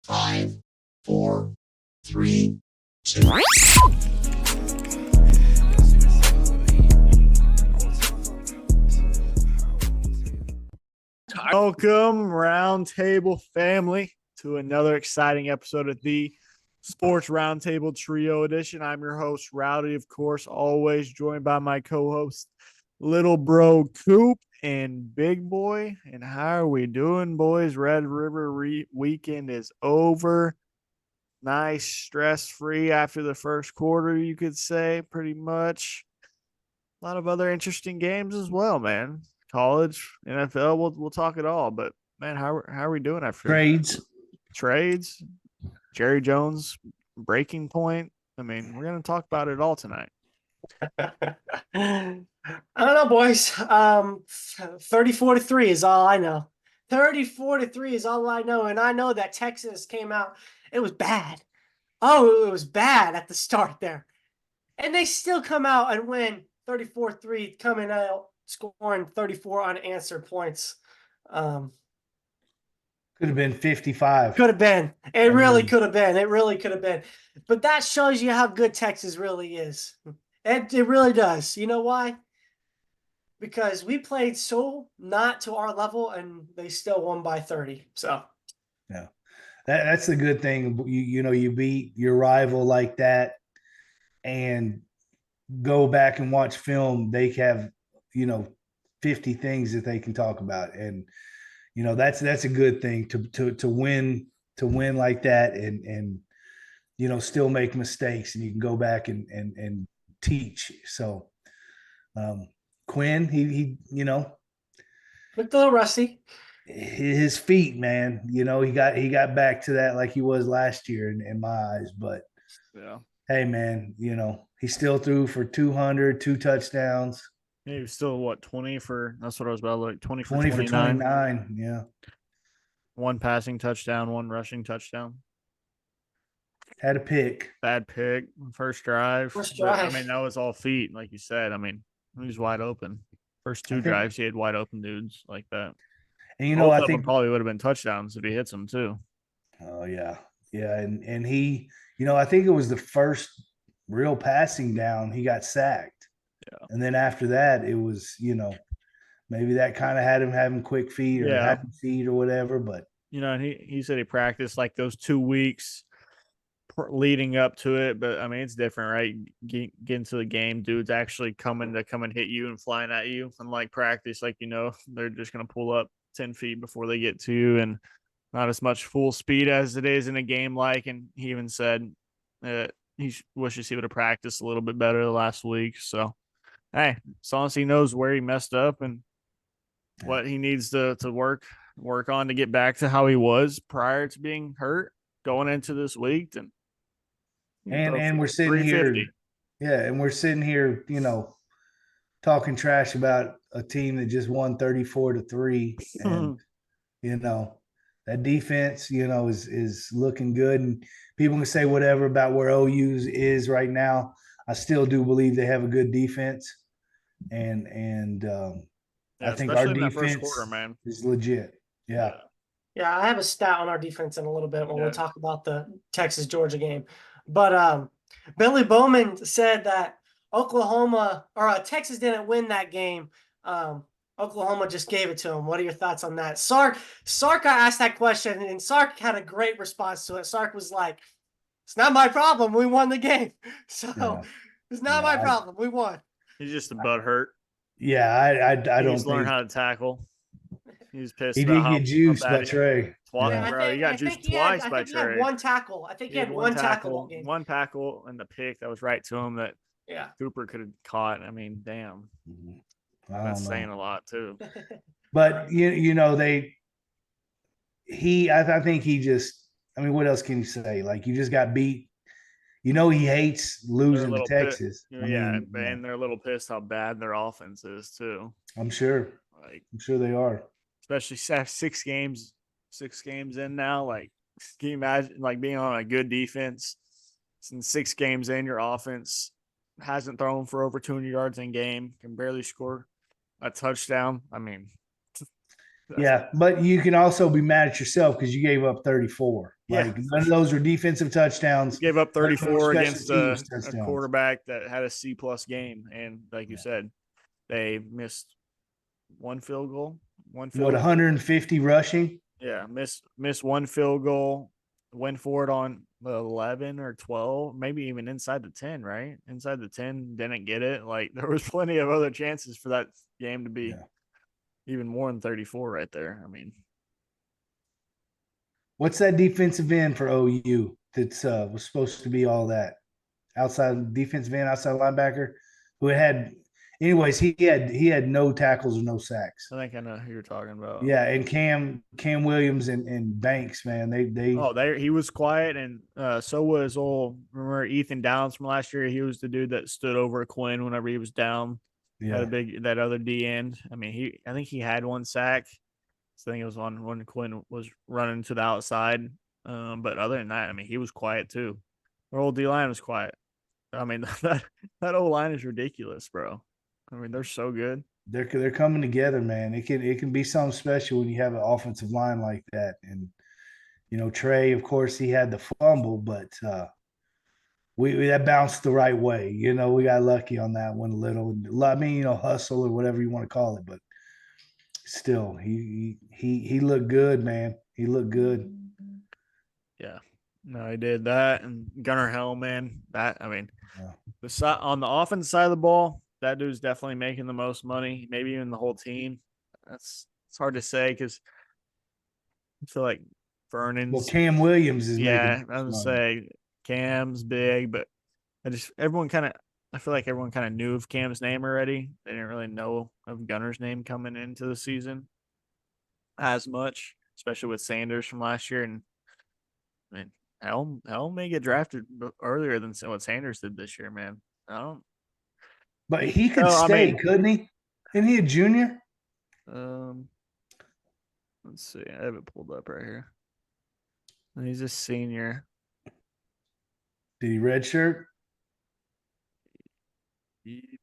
5, 4, 3, 2. Welcome, RoundTable family, to another exciting episode of the Sports RoundTable Trio Edition. I'm your host, Rowdy, of course, always joined by my co-host, Little Bro Coop and Big Boy. And how are we doing, boys? Red River weekend is over. Nice, stress-free after the first quarter, you could say, pretty much. A lot of other interesting games as well, man. College, NFL, we'll talk it all. But man, how are we doing after trades? Jerry Jones breaking point. I mean, we're gonna talk about it all tonight. I don't know, boys. 34-3 is all I know. 34-3 is all I know. And I know that Texas came out. It was bad. Oh, it was bad at the start there. And they still come out and win 34-3, coming out scoring 34 unanswered points. Could have been 55. Could have been. It really could have been. It really could have been. But that shows you how good Texas really is. It really does. You know why? Because we played so not to our level, and they still won by 30. So, yeah, that's the good thing. You beat your rival like that, and go back and watch film. They have 50 things that they can talk about, and that's a good thing to win like that, and still make mistakes, and you can go back and teach. So Quinn, he looked a little rusty. His feet, man, he got back to that like he was last year in my eyes. But yeah, hey, man, he still threw for 200, 2 touchdowns. He was still 20 for, that's what I was about, like 20 for 29. Yeah, one passing touchdown, one rushing touchdown. Had a pick. Bad pick. First drive. First But, drive. I mean, that was all feet, like you said. I mean, he was wide open. First two drives, he had wide open dudes like that. And Both I of think them probably would have been touchdowns if he hits them too. Oh yeah, and he, I think it was the first real passing down he got sacked. Yeah, and then after that, it was maybe that kind of had him having quick feet or happy feet or whatever. But and he said he practiced like those 2 weeks leading up to it. But I mean, it's different, right? Getting to the game, dudes actually come and hit you and flying at you. Unlike practice, like they're just gonna pull up 10 feet before they get to you, and not as much full speed as it is in a game. And he even said he wishes he would have practiced a little bit better the last week. So hey, as long as he knows where he messed up and what he needs to work on to get back to how he was prior to being hurt going into this week, and we're sitting here, and we're sitting here, talking trash about a team that just won 34-3, and that defense, is looking good. And people can say whatever about where OU is right now. I still do believe they have a good defense, and I think our defense is legit. Yeah. Yeah, I have a stat on our defense in a little bit when we talk about the Texas-Georgia game. But Billy Bowman said that Oklahoma or Texas didn't win that game. Oklahoma just gave it to him. What are your thoughts on that? Sark asked that question, and Sark had a great response to it. Sark was like, "It's not my problem. We won the game, so it's not my problem. We won." He's just a butt hurt. Yeah, I don't learn how to tackle. He's pissed. He did get juiced by Trey. Bro, he got juiced twice by Trey. He had one tackle. I think he had one tackle. One tackle and the pick that was right to him that Cooper could have caught. I mean, damn. That's saying a lot too. But I think he just, I mean, what else can you say? Like, you just got beat. He hates losing to Texas. And they're a little pissed how bad their offense is too. I'm sure they are. Especially 6 games in now. Like, can you imagine being on a good defense? Since 6 games in, your offense hasn't thrown for over 200 yards in game, can barely score a touchdown. I mean, Yeah, but you can also be mad at yourself because you gave up 34. Yeah, like none of those were defensive touchdowns. You gave up 34 against a touchdowns. quarterback that had a C-plus game, and like you said, they missed one field goal. What, 150 rushing? Yeah, missed one field goal. Went for it on 11 or 12, maybe even inside the 10, right? Inside the 10, didn't get it. Like there was plenty of other chances for that game to be even more than 34 right there. I mean, what's that defensive end for OU that's was supposed to be all that? Outside defensive end, outside linebacker, who had anyways, he had no tackles or no sacks. I think I know who you're talking about. Yeah, and Cam Williams and Banks, man, he was quiet, and so was remember Ethan Downs from last year. He was the dude that stood over Quinn whenever he was down. Yeah, had that other D end. I mean, I think he had one sack. So I think it was on when Quinn was running to the outside. But other than that, I mean, he was quiet too. Our old D line was quiet. I mean, that old line is ridiculous, bro. I mean, they're so good. They're coming together, man. It can be something special when you have an offensive line like that. And Trey, of course, he had the fumble, but we that bounced the right way. We got lucky on that one a little. I mean, hustle or whatever you want to call it, but still, he looked good, man. He looked good. Yeah. No, he did that, and Gunnar Helm, man. On the offense side of the ball, that dude's definitely making the most money. Maybe even the whole team. It's hard to say because I feel like Vernon's. Well, Cam Williams is making. Yeah, I was gonna say Cam's big, but I feel like everyone kind of knew of Cam's name already. They didn't really know of Gunner's name coming into the season as much, especially with Sanders from last year. And I mean, Helm may get drafted earlier than what Sanders did this year, man. I don't. But he could stay, couldn't he? Isn't he a junior? Let's see. I have it pulled up right here. He's a senior. Did he redshirt?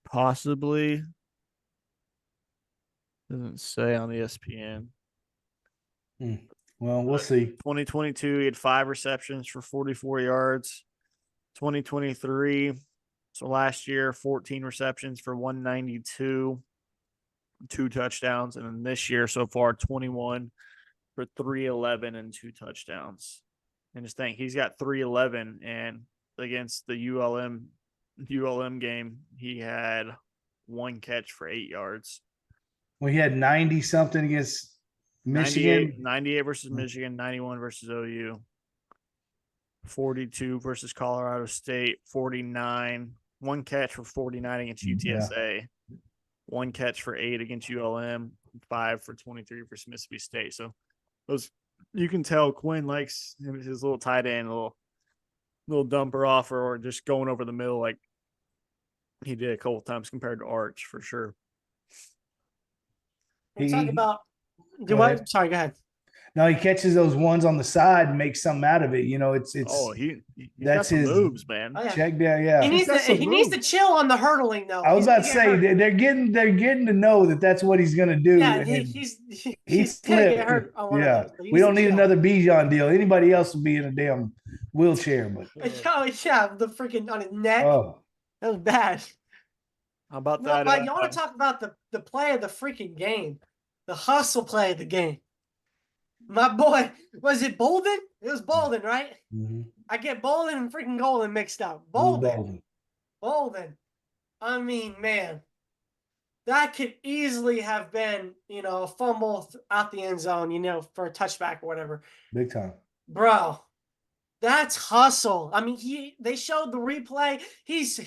Possibly. Doesn't say on ESPN. Well, we'll see. 2022, he had 5 receptions for 44 yards. 2023, so last year, 14 receptions for 192, 2 touchdowns. And then this year so far, 21 for 311 and 2 touchdowns. And just think, he's got 311, and against the ULM game, he had 1 catch for 8 yards. Well, he had 90 something against Michigan. 98 versus Michigan, 91 versus OU, 42 versus Colorado State, 49, 1 catch for 49 against UTSA, 1 catch for 8 against ULM, 5 for 23 versus Mississippi State. So those, you can tell Quinn likes his little tight end, little dumper offer, or just going over the middle like he did a couple times compared to Arch, for sure. We're talking about what? Sorry, go ahead. No, he catches those ones on the side and makes something out of it. It's he that's got his moves, man. Oh, yeah. Check down, yeah. He needs to chill on the hurdling though. I was about to say they're getting to know that that's what he's gonna do. Yeah, he's gonna get hurt on one of those. We don't need another Bijan deal. Anybody else would be in a damn wheelchair, but oh yeah, the freaking on his neck. Oh, that was bad. How about that? But you want to talk about the play of the freaking game, the hustle play of the game. My boy, was it Bolden? It was Bolden, right? Mm-hmm. I get Bolden and freaking Golden mixed up. Bolden. I mean, man, that could easily have been, a fumble out the end zone, for a touchback or whatever. Big time. Bro, that's hustle. I mean, they showed the replay. He's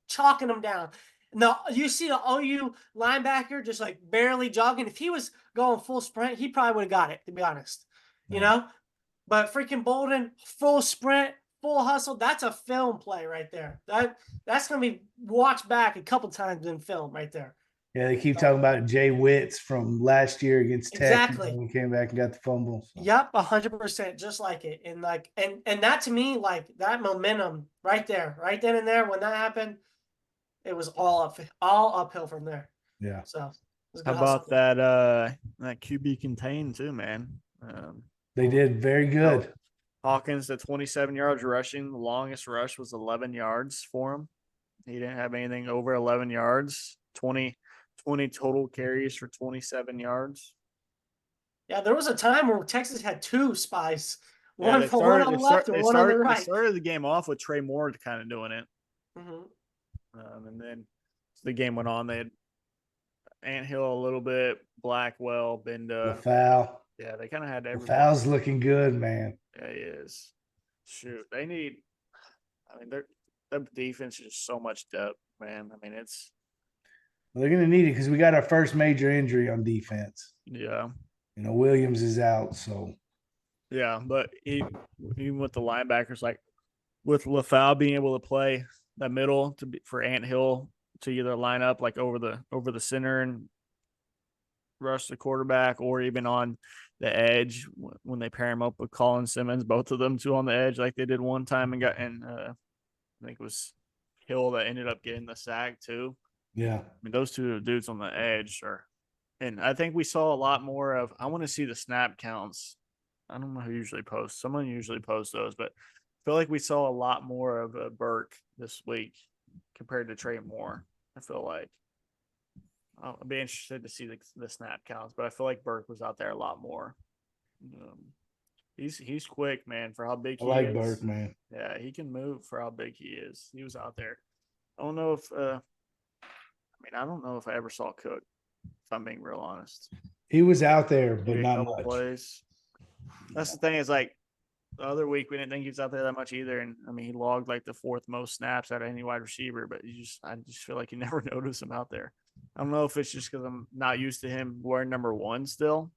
chalking them down. Now, you see the OU linebacker just like barely jogging. If he was going full sprint, he probably would have got it, to be honest. But freaking Bolden, full sprint, full hustle, that's a film play right there. That's going to be watched back a couple times in film right there. Yeah, they keep talking about Jay Witts from last year against Tech. Exactly. He came back and got the fumble. So. Yep, 100%, just like it. And and that to me, like that momentum right there, right then and there, when that happened, it was all uphill from there. Yeah. So How about that QB contained too, man? They did very good. Hawkins at 27 yards rushing. The longest rush was 11 yards for him. He didn't have anything over 11 yards. 20 total carries for 27 yards. Yeah, there was a time where Texas had two spies. One on the left and one on the right. They started the game off with Trey Moore kind of doing it. Mm-hmm. And then as the game went on, they had Anthill a little bit, Blackwell, Benda. Foul. Yeah, they kind of had everybody. Foul's looking good, man. Yeah, he is. Shoot, they need – I mean, their defense is just so much depth, man. I mean, it's – they're going to need it because we got our first major injury on defense. Yeah. Williams is out, so. Yeah, but even with the linebackers, like with LaFau being able to play that middle for Anthill to either line up like over the center and rush the quarterback, or even on the edge when they pair him up with Colin Simmons, both of them two on the edge like they did one time and I think it was Hill that ended up getting the sack too. Yeah. I mean, those two dudes on the edge and I think we saw a lot more of, I want to see the snap counts. I don't know who usually posts. Someone usually posts those, but I feel like we saw a lot more of Burke this week compared to Trey Moore. I feel like I'll be interested to see the snap counts, but I feel like Burke was out there a lot more. He's quick, man, for how big he is. I like Burke, man. Yeah, he can move for how big he is. He was out there. I don't know if I don't know if I ever saw Cook, if I'm being real honest. He was out there, but not much. Plays. That's the thing, is like the other week we didn't think he was out there that much either. And I mean, he logged like the fourth most snaps out of any wide receiver, but I just feel like you never notice him out there. I don't know if it's just because I'm not used to him wearing number 1 still,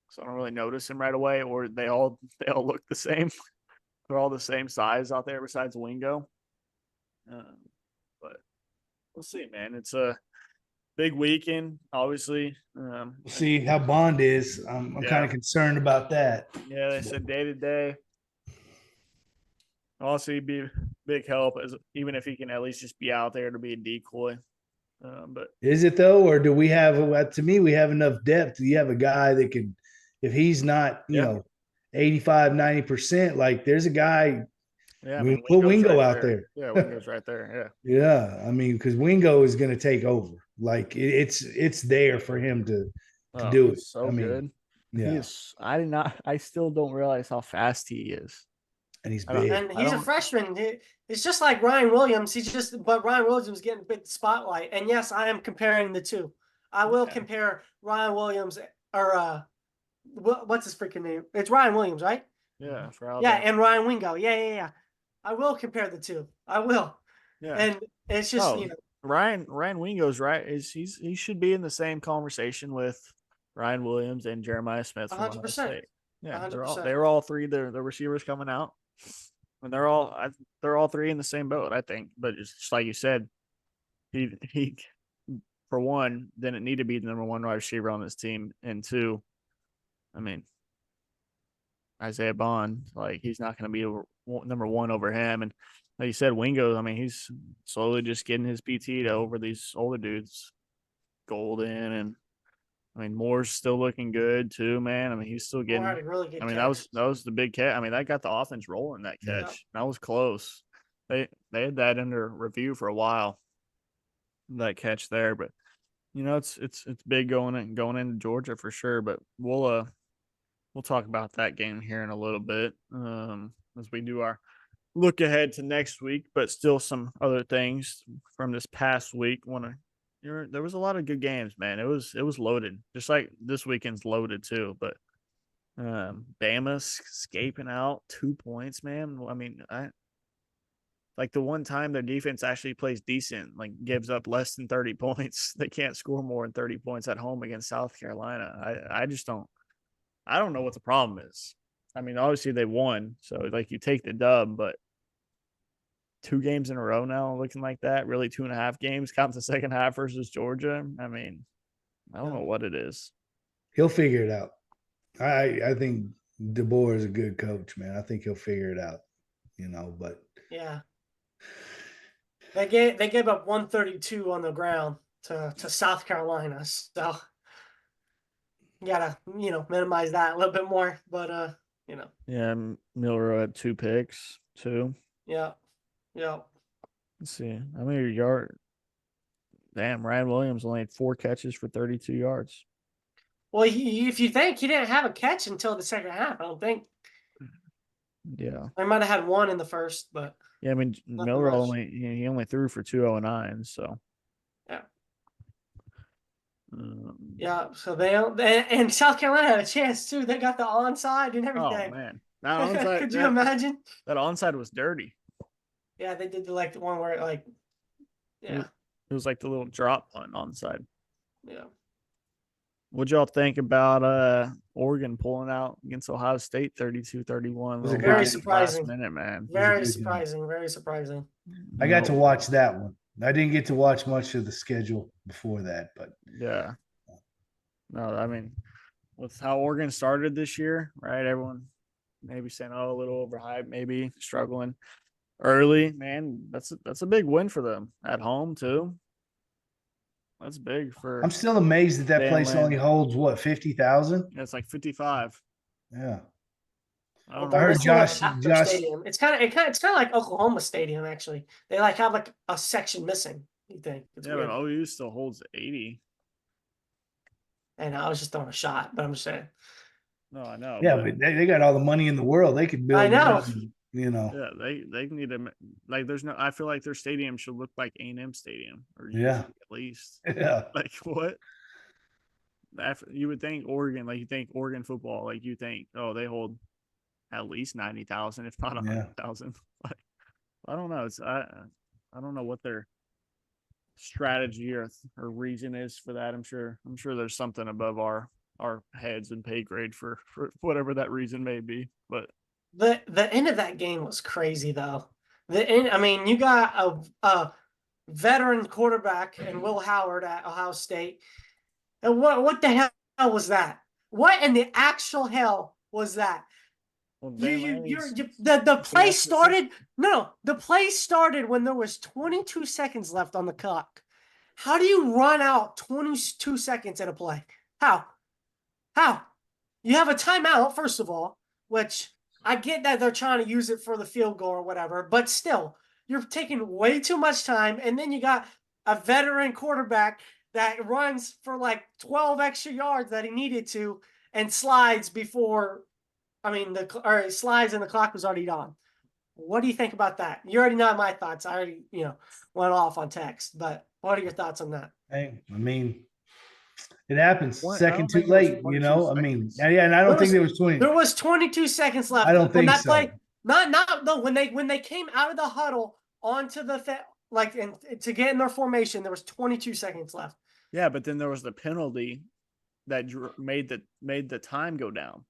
so I don't really notice him right away, or they all look the same. They're all the same size out there besides Wingo. But we'll see, man. It's a big weekend, obviously. See how Bond is. I'm kind of concerned about that. Yeah, they said day to day. Also, he'd be a big help, even if he can at least just be out there to be a decoy. But is it though, or do we have? To me, we have enough depth. You have a guy that can, if he's not, 85, 90%. Like there's a guy. Yeah, we put Wingo right out there. Yeah, Wingo's right there. Yeah. Yeah, I mean, because Wingo is going to take over. Like it's there for him to do it. So good. Yeah. I still don't realize how fast he is. And he's big. And he's a freshman. It's just like Ryan Williams. But Ryan Williams was getting a big spotlight. And yes, I am comparing the two. I will compare Ryan Williams or what's his freaking name? It's Ryan Williams, right? Yeah. And Ryan Wingo. Yeah. I will compare the two. I will. Yeah. And it's just Ryan Wingo's right. He should be in the same conversation with Ryan Williams and Jeremiah Smith. 100%. Yeah, 100%. They're all three the receivers coming out, and they're all three in the same boat, I think. But it's just like you said, he for one didn't need to be the number 1 wide receiver on this team, and 2, I mean, Isaiah Bond, like he's not going to be number 1 over him, and like you said, Wingo, I mean, he's slowly just getting his PT to over these older dudes, Golden, and I mean, Moore's still looking good too, man. I mean, he's still getting. Really good that was the big catch. I mean, that got the offense rolling. That catch, that was close. They had that under review for a while. That catch there, but it's big going into Georgia for sure. But we'll talk about that game here in a little bit as we do our look ahead to next week. But still, some other things from this past week. There was a lot of good games, man. It was loaded, just like this weekend's loaded too. But Bama's escaping out 2 points, man. I mean, like the one time their defense actually plays decent, like gives up less than 30 points. They can't score more than 30 points at home against South Carolina. I just don't. I don't know what the problem is. I mean, obviously they won, so like you take the dub, but 2 games in a row now looking like that, really 2.5 games, counts the second half versus Georgia. I mean, I don't know what it is. He'll figure it out. I think DeBoer is a good coach, man. I think he'll figure it out, but yeah. They gave up 132 on the ground to South Carolina. So you gotta, minimize that a little bit more. But Yeah, Milrow had 2 picks, too. Yeah. Let's see. How many yards? Damn, Ryan Williams only had 4 catches for 32 yards. Well, if you think he didn't have a catch until the second half, I don't think. Yeah. I might have had 1 in the first, but yeah, I mean Milrow only threw for 209, so yeah. Um, Yeah, so and South Carolina had a chance too. They got the onside and oh everything. man, that onside. Could you imagine? That onside was dirty. Yeah, they did the one where It was like the little drop punt onside. Yeah. What'd y'all think about Oregon pulling out against Ohio State 32-31? Very surprising. Last minute, man. Very surprising. Very surprising. I got to watch that one. I didn't get to watch much of the schedule before that, but yeah. No, I mean, with how Oregon started this year, right? Everyone maybe saying, "Oh, a little overhyped, maybe struggling early." Man, that's a big win for them at home too. That's big for. I'm still amazed that place only holds what 50,000. Yeah, it's like 55. Yeah. I heard Josh. Stadium. It's kind of like Oklahoma Stadium. Actually, they have like a section missing. You think? It's yeah, weird. but OU still holds 80. And I was just throwing a shot, but I'm just saying. No, I know. Yeah, but they got all the money in the world. They could build. I know. Yeah, they need to there's no. I feel like their stadium should look like A&M Stadium, or yeah, at least. Yeah. Like what? You would think Oregon, like you think Oregon football, like you think, oh, they hold at least 90,000, if not 100,000. Like I don't know. I don't know what their strategy or reason is for that. I'm sure there's something above our heads and pay grade for whatever that reason may be. But the end of that game was crazy though. The end, I mean, you got a veteran quarterback and Will Howard at Ohio State. And what the hell was that? What in the actual hell was that? Well, the play started. No, the play started when there was 22 seconds left on the clock. How do you run out 22 seconds in a play? How? You have a timeout, first of all, which I get that they're trying to use it for the field goal or whatever, but still, you're taking way too much time. And then you got a veteran quarterback that runs for like 12 extra yards that he needed to and slides before, slides and the clock was already on. What do you think about that? You already know my thoughts. I already, went off on text, but what are your thoughts on that? Hey, I mean, it happens. Second too late, I mean, yeah, and I don't think there was 20. There was 22 seconds left. I don't think that so. Play, no, when they came out of the huddle onto the and to get in their formation, there was 22 seconds left. Yeah, but then there was the penalty that made the time go down.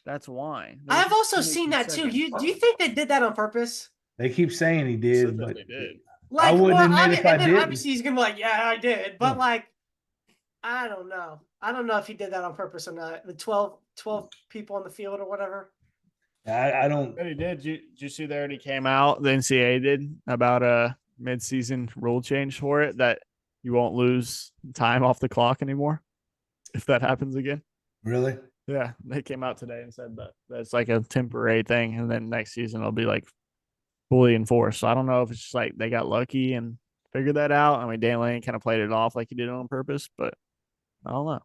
That's why. I've also seen that too. Do you think they did that on purpose? They keep saying he did, but they did. I wouldn't admit if I did. Obviously, he's gonna be like, "Yeah, I did," but I don't know. I don't know if he did that on purpose or not. The 12 people on the field or whatever. I don't. But he did. Did you see there? He came out. The NCAA did about a mid-season rule change for it that you won't lose time off the clock anymore if that happens again. Really? Yeah, they came out today and said that that's like a temporary thing, and then next season it'll be like fully enforced. So I don't know if it's just like they got lucky and figured that out. I mean, Dan Lanning kind of played it off like he did it on purpose, but I don't know.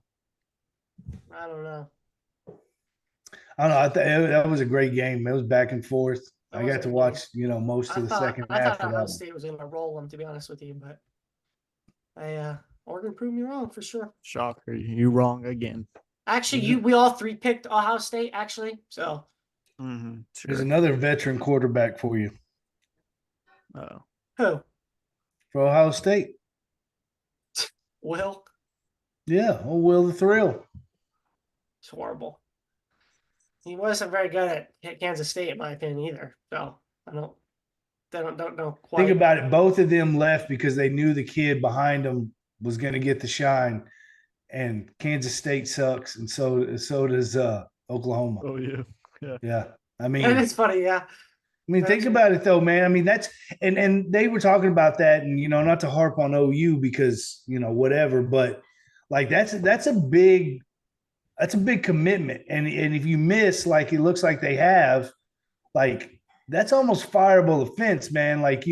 I don't know. I thought that was a great game. It was back and forth. I got to watch, most of the second half. I thought Ohio State was going to roll them, to be honest with you, but Oregon proved me wrong for sure. Shocker, you wrong again. Actually, we all three picked Ohio State. Actually, so sure. There's another veteran quarterback for you. Oh, who? For Ohio State. Will. Yeah, Will the Thrill. It's horrible. He wasn't very good at Kansas State, in my opinion, either. So I don't know quite. Think about it. Both of them left because they knew the kid behind them was going to get the shine. And Kansas State sucks, and so does Oklahoma. Oh yeah. I mean, and it's funny, yeah. I mean, think about it though, man. I mean, that's and they were talking about that, and not to harp on OU because whatever, but like that's a big commitment, and if you miss, like it looks like they have, like that's almost fireable offense, man. Like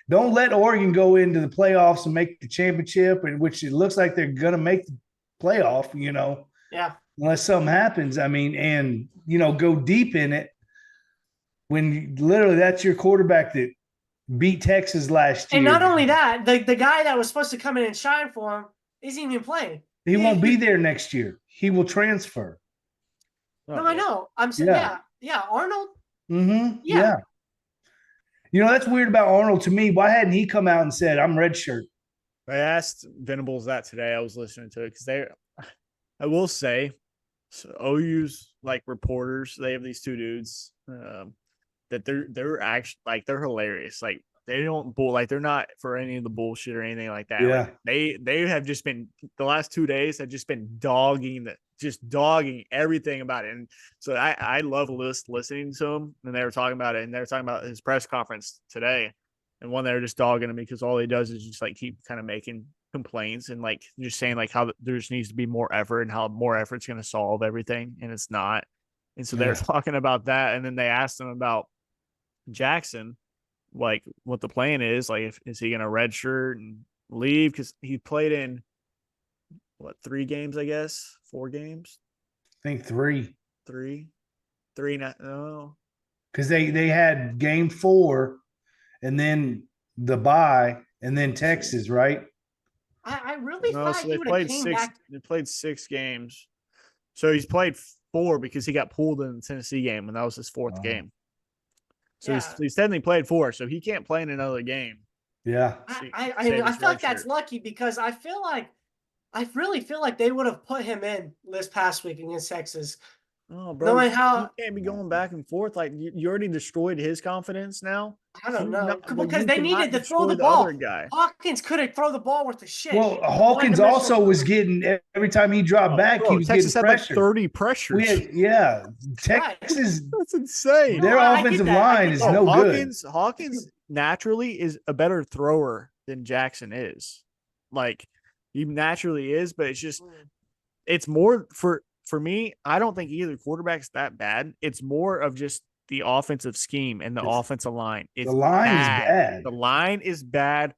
don't let Oregon go into the playoffs and make the championship, and which it looks like they're gonna make the playoff, Yeah. unless something happens. I mean, and go deep in it when literally that's your quarterback that beat Texas last year. And not only that, the guy that was supposed to come in and shine for him isn't even playing. He won't be there next year. He will transfer. No, I know. I'm saying, yeah, Arnold. Mm-hmm. Yeah. That's weird about Arnold to me. Why hadn't he come out and said, "I'm redshirt"? I asked Venables that today. I was listening to it because I will say, so OU's like reporters. They have these two dudes that they're actually like they're hilarious. Like they don't they're not for any of the bullshit or anything like that. Yeah. Like, they have just been the last 2 days have just been dogging everything about it. And so I love listening to him, and they were talking about it, and they were talking about his press conference today. And one, they were just dogging him because all he does is just like keep kind of making complaints and like just saying like how there just needs to be more effort and how more effort's going to solve everything, and it's not. And so they're talking about that, and then they asked him about Jackson, like what the plan is, like is he going to redshirt and leave because he played in 3 games, I guess 4 games. I think three. No, because they had game 4, and then the bye, and then Texas, right? I really thought so he would have came back. They played 6 games, so he's played 4 because he got pulled in the Tennessee game, and that was his 4th game. So he's technically played 4, so he can't play in another game. Yeah, I feel like that's lucky because I really feel like they would have put him in this past week against Texas. Oh, bro, knowing how you can't be going back and forth. Like you already destroyed his confidence now. I don't know because they needed to throw the ball. Hawkins couldn't throw the ball worth a shit. Well, Hawkins also was getting every time he dropped back, he was Texas getting pressure. Had like 30 pressures. Texas. That's insane. Their offensive line is no good. Hawkins naturally is a better thrower than Jackson is. Like he naturally is, but it's more for me. I don't think either quarterback's that bad. It's more of just the offensive scheme and the offensive line. The line is bad. The line is bad.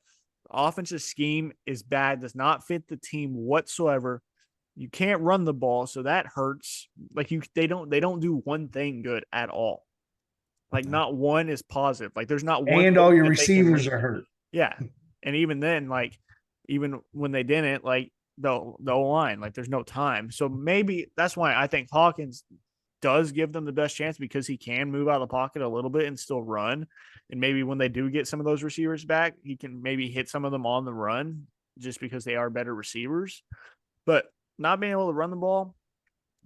The offensive scheme is bad. Does not fit the team whatsoever. You can't run the ball, so that hurts. Like they don't do one thing good at all. Like not one is positive. Like there's not one. And all your receivers are hurt. Yeah, and even then, like even when they didn't, like the O-line, like there's no time. So maybe that's why I think Hawkins does give them the best chance because he can move out of the pocket a little bit and still run. And maybe when they do get some of those receivers back, he can maybe hit some of them on the run just because they are better receivers. But not being able to run the ball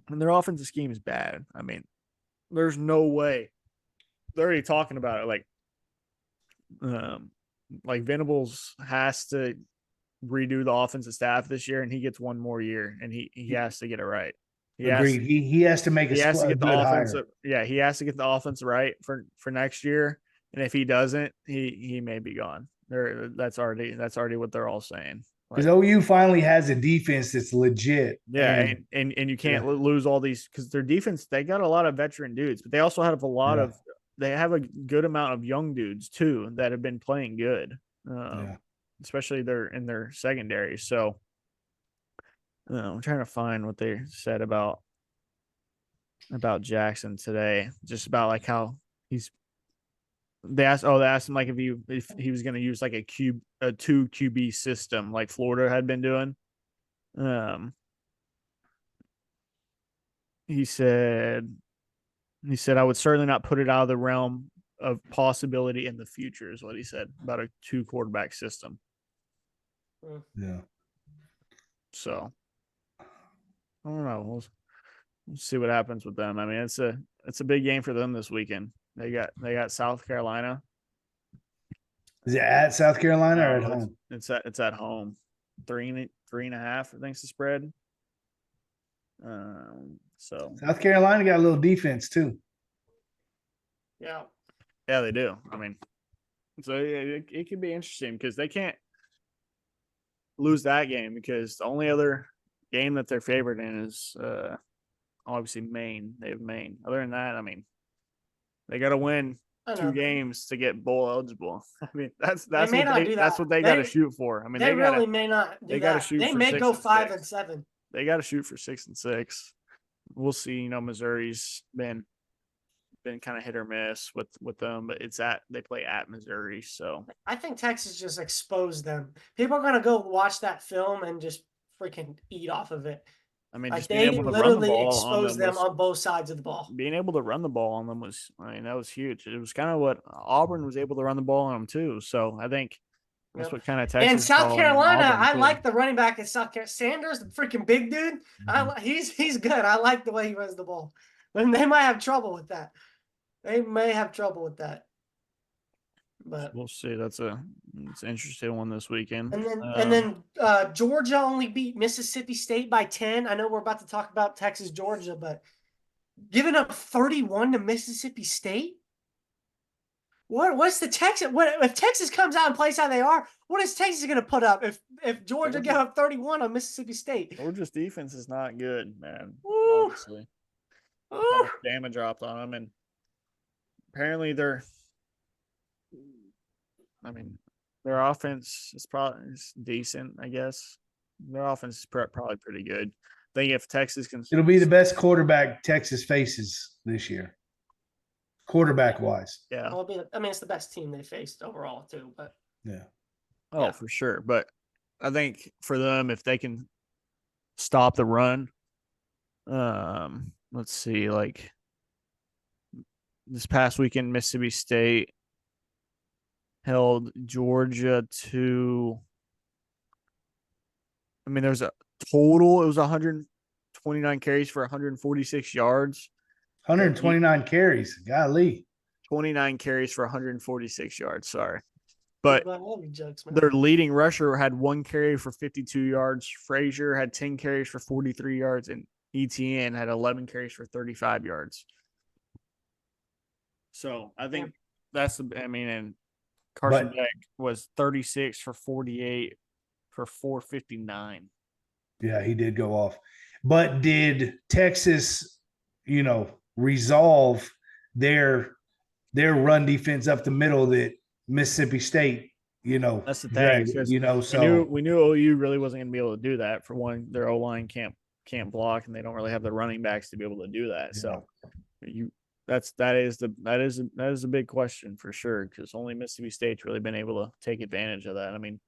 and their offensive scheme is bad. I mean, there's no way. They're already talking about it. Like Venables has to redo the offensive staff this year, and he gets one more year, and he has to get it right. Agreed. He has to make a get the offense. Yeah, he has to get the offense right for next year. And if he doesn't, he may be gone. That's already what they're all saying. Because OU finally has a defense that's legit. Yeah, and you can't lose all these because their defense, they got a lot of veteran dudes, but they also have they have a good amount of young dudes too that have been playing good. Especially in their secondary. So I'm trying to find what they said about Jackson today, just about like how they asked him like if he was going to use like a 2 QB system like Florida had been doing. He said I would certainly not put it out of the realm of possibility in the future is what he said about a 2 quarterback system. Yeah. So I don't know. We'll see what happens with them. I mean, it's a big game for them this weekend. They got South Carolina. Is it at South Carolina or at home? It's at home. 3.5, I think, is the spread. So South Carolina got a little defense too. Yeah. Yeah, they do. I mean, so it could be interesting because they can't lose that game because the only other game that they're favored in is obviously Maine. They have Maine. Other than that, I mean, they got to win 2 games to get bowl eligible. I mean, that's what that's what they got to shoot for. I mean, they really may not. They got to shoot. They for may 6 go and 5 6. and 7. They got to shoot for 6 and 6. We'll see. You know, Missouri's been kind of hit or miss with them, but they play at Missouri, so I think Texas just exposed them. People are gonna go watch that film and just freaking eat off of it. I mean, like just being able to run the ball exposed them on both sides of the ball. Being able to run the ball on them was, I mean, that was huge. It was kind of what Auburn was able to run the ball on them too. So I think that's what kind of Texas. And South Carolina, I like the running back in South Carolina. Sanders, the freaking big dude. He's good. I like the way he runs the ball. And they might have trouble with that. But we'll see. It's an interesting one this weekend. And then Georgia only beat Mississippi State by 10. I know we're about to talk about Texas, Georgia, but giving up 31 to Mississippi State. What's the Texas? If Texas comes out and plays how they are? What is Texas going to put up if Georgia gave up 31 on Mississippi State? Georgia's defense is not good, man. Honestly, damage dropped on them, and apparently their offense is probably decent, I guess. Their offense is probably pretty good. I think if Texas can, it'll be the best quarterback Texas faces this year, quarterback wise. Yeah, well, it's the best team they faced overall too. But yeah, for sure. But I think for them, if they can stop the run, let's see, like this past weekend, Mississippi State held Georgia to, I mean, there's a total, it was 129 carries for 146 yards. 129 carries, golly. 29 carries for 146 yards, sorry. But their leading rusher had 1 carry for 52 yards. Frazier had 10 carries for 43 yards, and ETN had 11 carries for 35 yards. So I think and Carson Beck was 36 for 48 for 459. Yeah, he did go off. But did Texas, resolve their run defense up the middle that Mississippi State, that's the thing. So we knew OU really wasn't going to be able to do that. For one, their O-line can't block, and they don't really have the running backs to be able to do that. Yeah. So that is a big question for sure, because only Mississippi State's really been able to take advantage of that. I mean,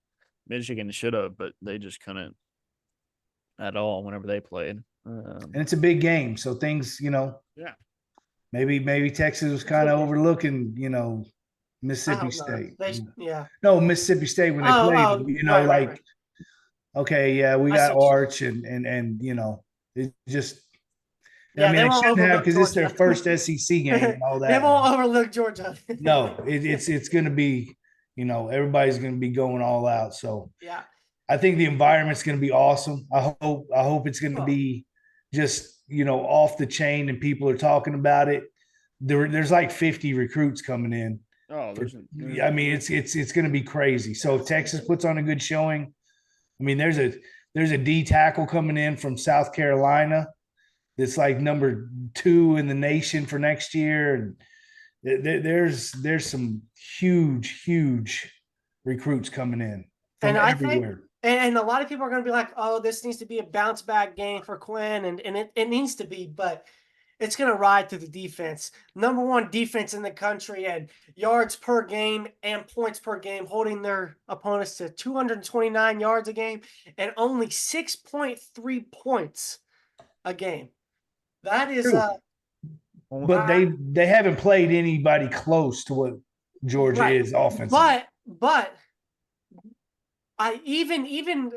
Michigan should have, but they just couldn't at all whenever they played. And it's a big game, so things, maybe Texas was kind of overlooking, Mississippi State. No, Mississippi State when they played, okay, yeah, we got Arch and it just. Yeah, it shouldn't have, because it's their first SEC game and all that. They won't overlook Georgia. No, it's going to be, everybody's going to be going all out. So yeah, I think the environment's going to be awesome. I hope it's going to be just off the chain and people are talking about it. There's like 50 recruits coming in. Oh, it's going to be crazy. So if Texas puts on a good showing, there's a D tackle coming in from South Carolina that's like number 2 in the nation for next year, and there's some huge recruits coming in from everywhere. And a lot of people are going to be like, "Oh, this needs to be a bounce back game for Quinn," and it needs to be, but it's going to ride through the defense. Number 1 defense in the country, and yards per game and points per game, holding their opponents to 229 yards a game and only 6.3 points a game. That is but they haven't played anybody close to what Georgia is offensively. But I even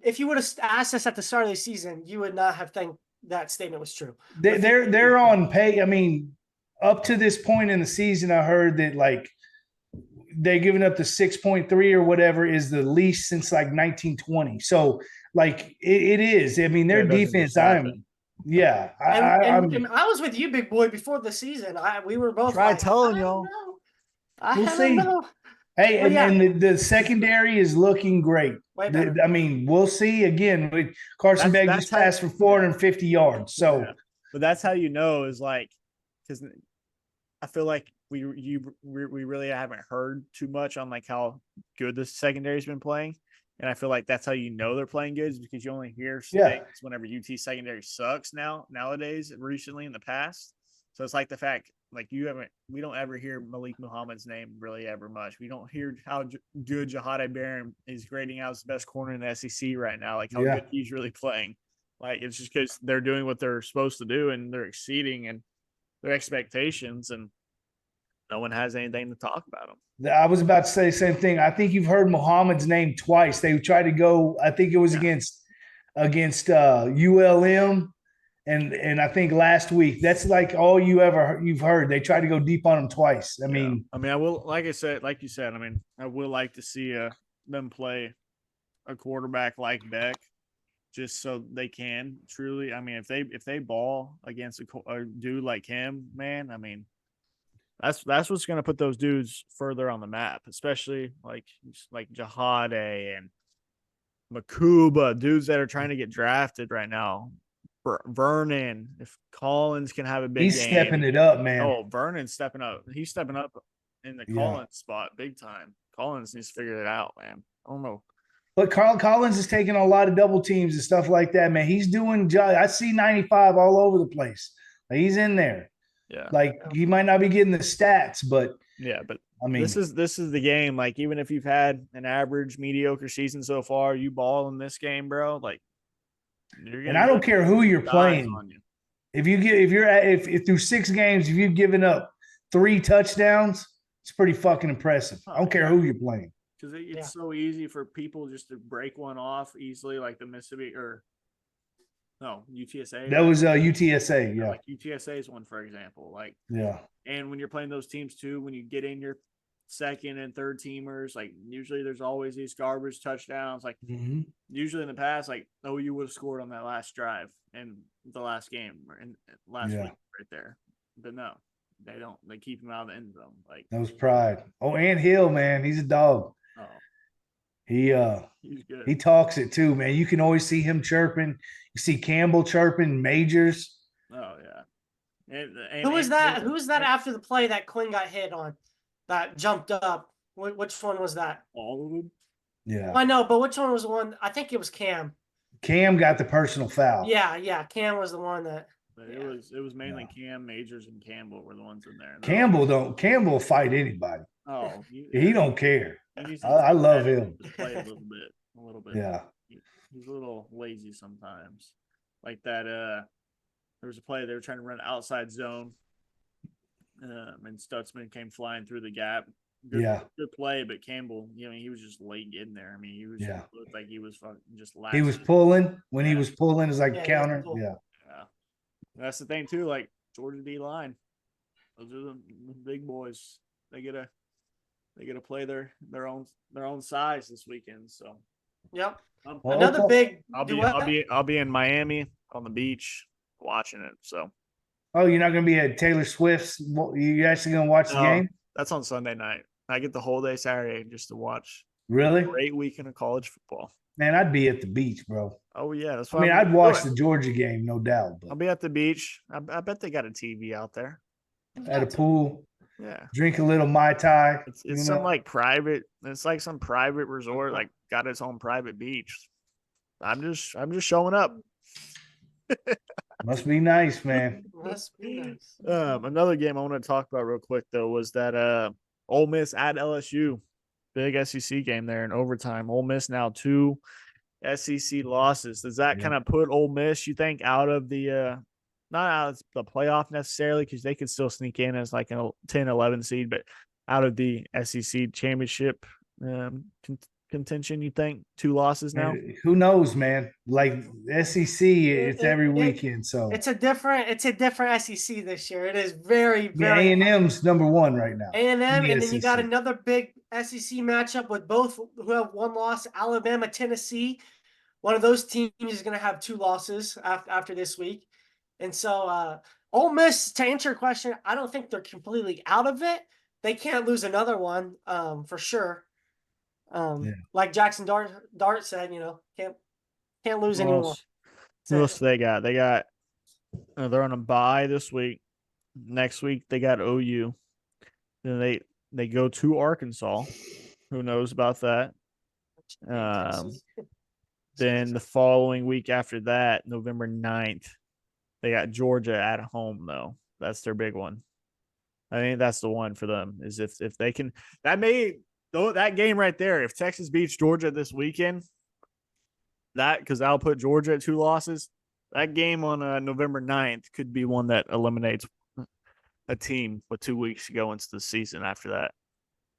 if you would have asked us at the start of the season, you would not have think that statement was true. They're on pay. Up to this point in the season, I heard that like they're giving up the 6.3 or whatever is the least since like 1920. So like it is. Their defense. Yeah, and I was with you, big boy, before the season. We were both telling y'all. We'll see. Know. Hey, and the secondary is looking great. I mean, we'll see again. Carson Beck just passed for 450 yards. So, but that's how you know is like, because I feel like we really haven't heard too much on like how good the secondary's been playing, and I feel like that's how you know they're playing good is because you only hear things whenever UT secondary sucks nowadays. Recently in the past, so it's like the fact like we don't ever hear Malik Muhammad's name really ever much. We don't hear how good Jahade Barron is grading out as the best corner in the SEC right now, like how good he's really playing. Like it's just because they're doing what they're supposed to do and they're exceeding and their expectations, and no one has anything to talk about them. I was about to say the same thing. I think you've heard Muhammad's name twice. They tried to go, I think it was against ULM and I think last week. That's like all you've heard. They tried to go deep on him twice. I mean, I will, like you said, I mean, I would like to see them play a quarterback like Beck, just so they can truly. I mean, if they ball against a dude like him, man, I mean, that's what's going to put those dudes further on the map, especially like Jahade and Makuba, dudes that are trying to get drafted right now. Vernon, if Collins can have a big he's game, stepping it up, man. Oh, Vernon's stepping up. He's stepping up in the Collins spot big time. Collins needs to figure it out, man. I don't know. But Carl Collins is taking a lot of double teams and stuff like that, man. He's doing – I see 95 all over the place. He's in there. Yeah. Like, he might not be getting the stats, but – yeah, but I mean, this is the game. Like, even if you've had an average, mediocre season so far, you ball in this game, bro. Like, you're gonna. And I don't care who you're playing. If through 6 games, if you've given up 3 touchdowns, it's pretty fucking impressive. I don't care who you're playing. Because it's so easy for people just to break one off easily, like the Mississippi or no UTSA. That was UTSA, yeah. Like UTSA's one, for example. Like and when you're playing those teams too, when you get in your second and third teamers, like usually there's always these garbage touchdowns. Like usually in the past, like you would have scored on that last drive in the last game or in last week right there. But no, they don't. They keep him out of the end zone. Like that was pride. Oh, and Hill, man, he's a dog. Oh. He's good. He talks it too, man. You can always see him chirping. You see Campbell chirping, Majors. Oh yeah. Who was that? Who was that after the play that Quinn got hit on? That jumped up. Which one was that? All of them. Yeah. Well, I know, but which one was the one? I think it was Cam. Cam got the personal foul. Yeah. Cam was the one that. But it was mainly Cam, Majors, and Campbell were the ones in there. Campbell fight anybody. Oh, he don't care. I love him. Play a little bit. Yeah. He's a little lazy sometimes. Like that. There was a play they were trying to run outside zone, and Stutzman came flying through the gap. Good play, but Campbell, he was just late getting there. I mean, he was looked like he was just last. He was pulling when he was pulling. It's like a counter. Yeah. That's the thing too. Like Georgia D line, those are the big boys. They get to play their own size this weekend. So, yep. Another big. I'll be in Miami on the beach watching it. So. Oh, you're not going to be at Taylor Swift's? You actually going to watch the game? That's on Sunday night. I get the whole day Saturday just to watch. Really? Great weekend of college football. Man, I'd be at the beach, bro. Oh yeah, that's. I mean, I'd watch the Georgia game, no doubt. But I'll be at the beach. I bet they got a TV out there. At a pool. Yeah. Drink a little Mai Tai. It's some like private. It's like some private resort, like got its own private beach. I'm just showing up. Must be nice, man. Must be nice. Another game I want to talk about real quick though was that Ole Miss at LSU, big SEC game there in overtime. Ole Miss now 2 SEC losses. Does that kind of put Ole Miss, you think, out of the not out of the playoff necessarily, because they could still sneak in as like a 10-11 seed, but out of the SEC championship contention, you think? 2 losses now? Who knows, man? Like SEC, it's every weekend. So it's a different SEC this year. It is very, very. A&M's number 1 right now. A&M, and then you got another big SEC matchup with both who have 1 loss, Alabama, Tennessee. One of those teams is going to have 2 losses after this week. And so Ole Miss, to answer your question, I don't think they're completely out of it, they can't lose another one, for sure. Like Jackson Dart said, can't lose anymore. Who else they got? They got they're on a bye this week. Next week they got OU. Then they go to Arkansas. Who knows about that? Then the following week after that, November 9th, they got Georgia at home, though. That's their big one. I think that's the one for them, is if they can – that game right there, if Texas beats Georgia this weekend, because that'll put Georgia at 2 losses, that game on November 9th could be one that eliminates a team with 2 weeks to go into the season after that.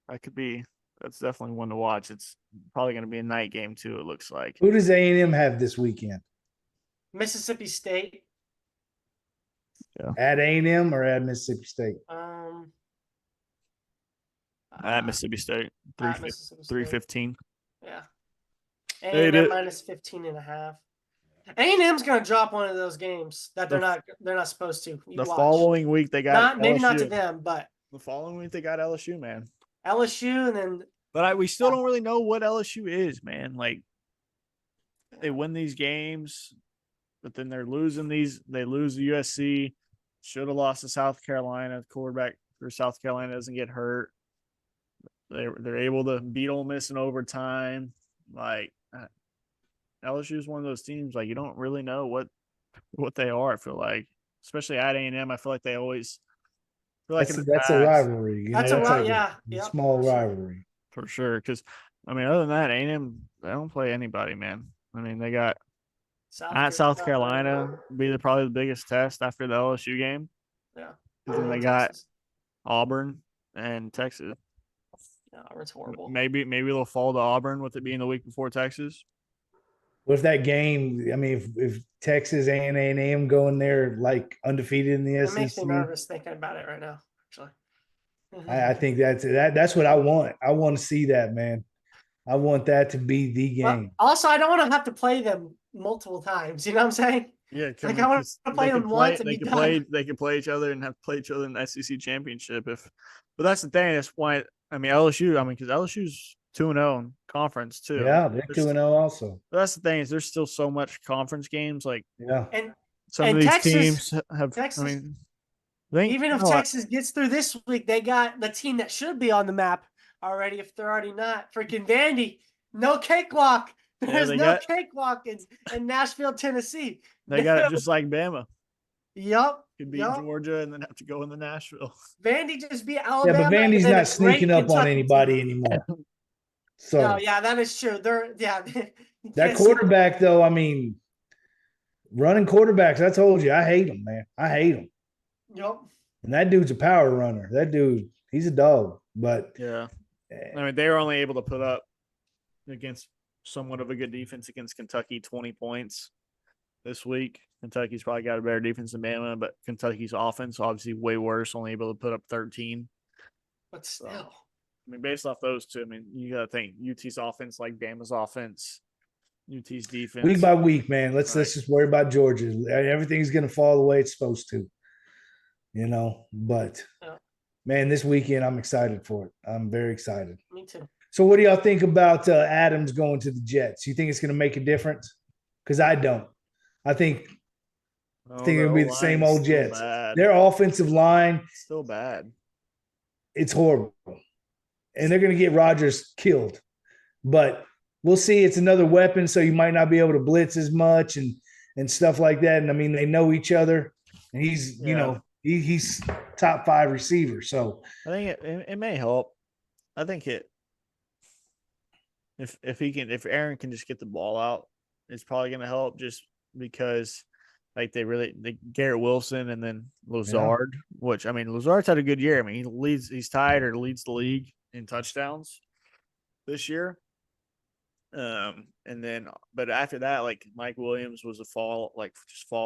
That's definitely one to watch. It's probably going to be a night game too, it looks like. Who does A&M have this weekend? Mississippi State. Yeah. At A&M or at Mississippi State? At Mississippi State. 3:15. Yeah. A&M minus 15.5. A&M's going to drop one of those games that they're not supposed to. Following week they got maybe not to them, but the following week they got LSU, man. LSU, and then we still don't really know what LSU is, man. Like, they win these games, but then they're losing these. They lose to USC. Should have lost to South Carolina. The quarterback for South Carolina doesn't get hurt. They're able to beat Ole Miss in overtime. Like, LSU is one of those teams, like, you don't really know what they are, I feel like. Especially at A&M, I feel like they always feel like that's a rivalry. That's a small rivalry. For sure. Because, I mean, other than that, A&M, they don't play anybody, man. I mean, they got South Carolina be probably the biggest test after the LSU game. Yeah. And then they got Auburn and Texas. Yeah, Auburn's horrible. Maybe they'll fall to Auburn with it being the week before Texas. What if that game? I mean, if Texas and A&M go in there like undefeated in the SEC, it makes me nervous thinking about it right now. Actually, I think that's what I want. I want to see that, man. I want that to be the game. Well, also, I don't want to have to play them multiple times. You know what I'm saying? Yeah, like I want to play them once and be done. They can play each other and have to play each other in the SEC championship. But that's the thing. That's why LSU. Because LSU's 2-0 in conference too. Yeah, they're 2-0 also. But that's the thing, is there's still so much conference games. Like, and some of these teams have. Texas, even if Texas gets through this week, they got the team that should be on the map already. If they're already not, freaking Vandy, no cakewalk. There's no cakewalk in Nashville, Tennessee. They got it just like Bama. Yep. Could beat Georgia and then have to go into Nashville. Vandy just beat Alabama. Yeah, but Vandy's not sneaking up on anybody anymore. So that is true. That quarterback, though, running quarterbacks, I told you, I hate him, man. I hate him. Yep. And that dude's a power runner. That dude, he's a dog. But yeah, they were only able to put up against somewhat of a good defense against Kentucky 20 points this week. Kentucky's probably got a better defense than Bama, but Kentucky's offense obviously way worse, only able to put up 13. But still, based off those two, you got to think UT's offense like Bama's offense, UT's defense. Week by week, man. Let's just worry about Georgia. Everything's going to fall the way it's supposed to, But, man, this weekend I'm excited for it. I'm very excited. Me too. So what do y'all think about Adams going to the Jets? You think it's going to make a difference? Because I don't. I think it'll be the same old Jets. Their offensive line – still bad. It's horrible. And they're going to get Rodgers killed. But we'll see. It's another weapon, so you might not be able to blitz as much and stuff like that. And, they know each other. And he's, he's top 5 receiver. So I think it may help. I think if Aaron can just get the ball out, it's probably going to help, just because Garrett Wilson and then Lazard, which Lazard's had a good year. He's tied or leads the league in touchdowns this year. But after that, Mike Williams was fall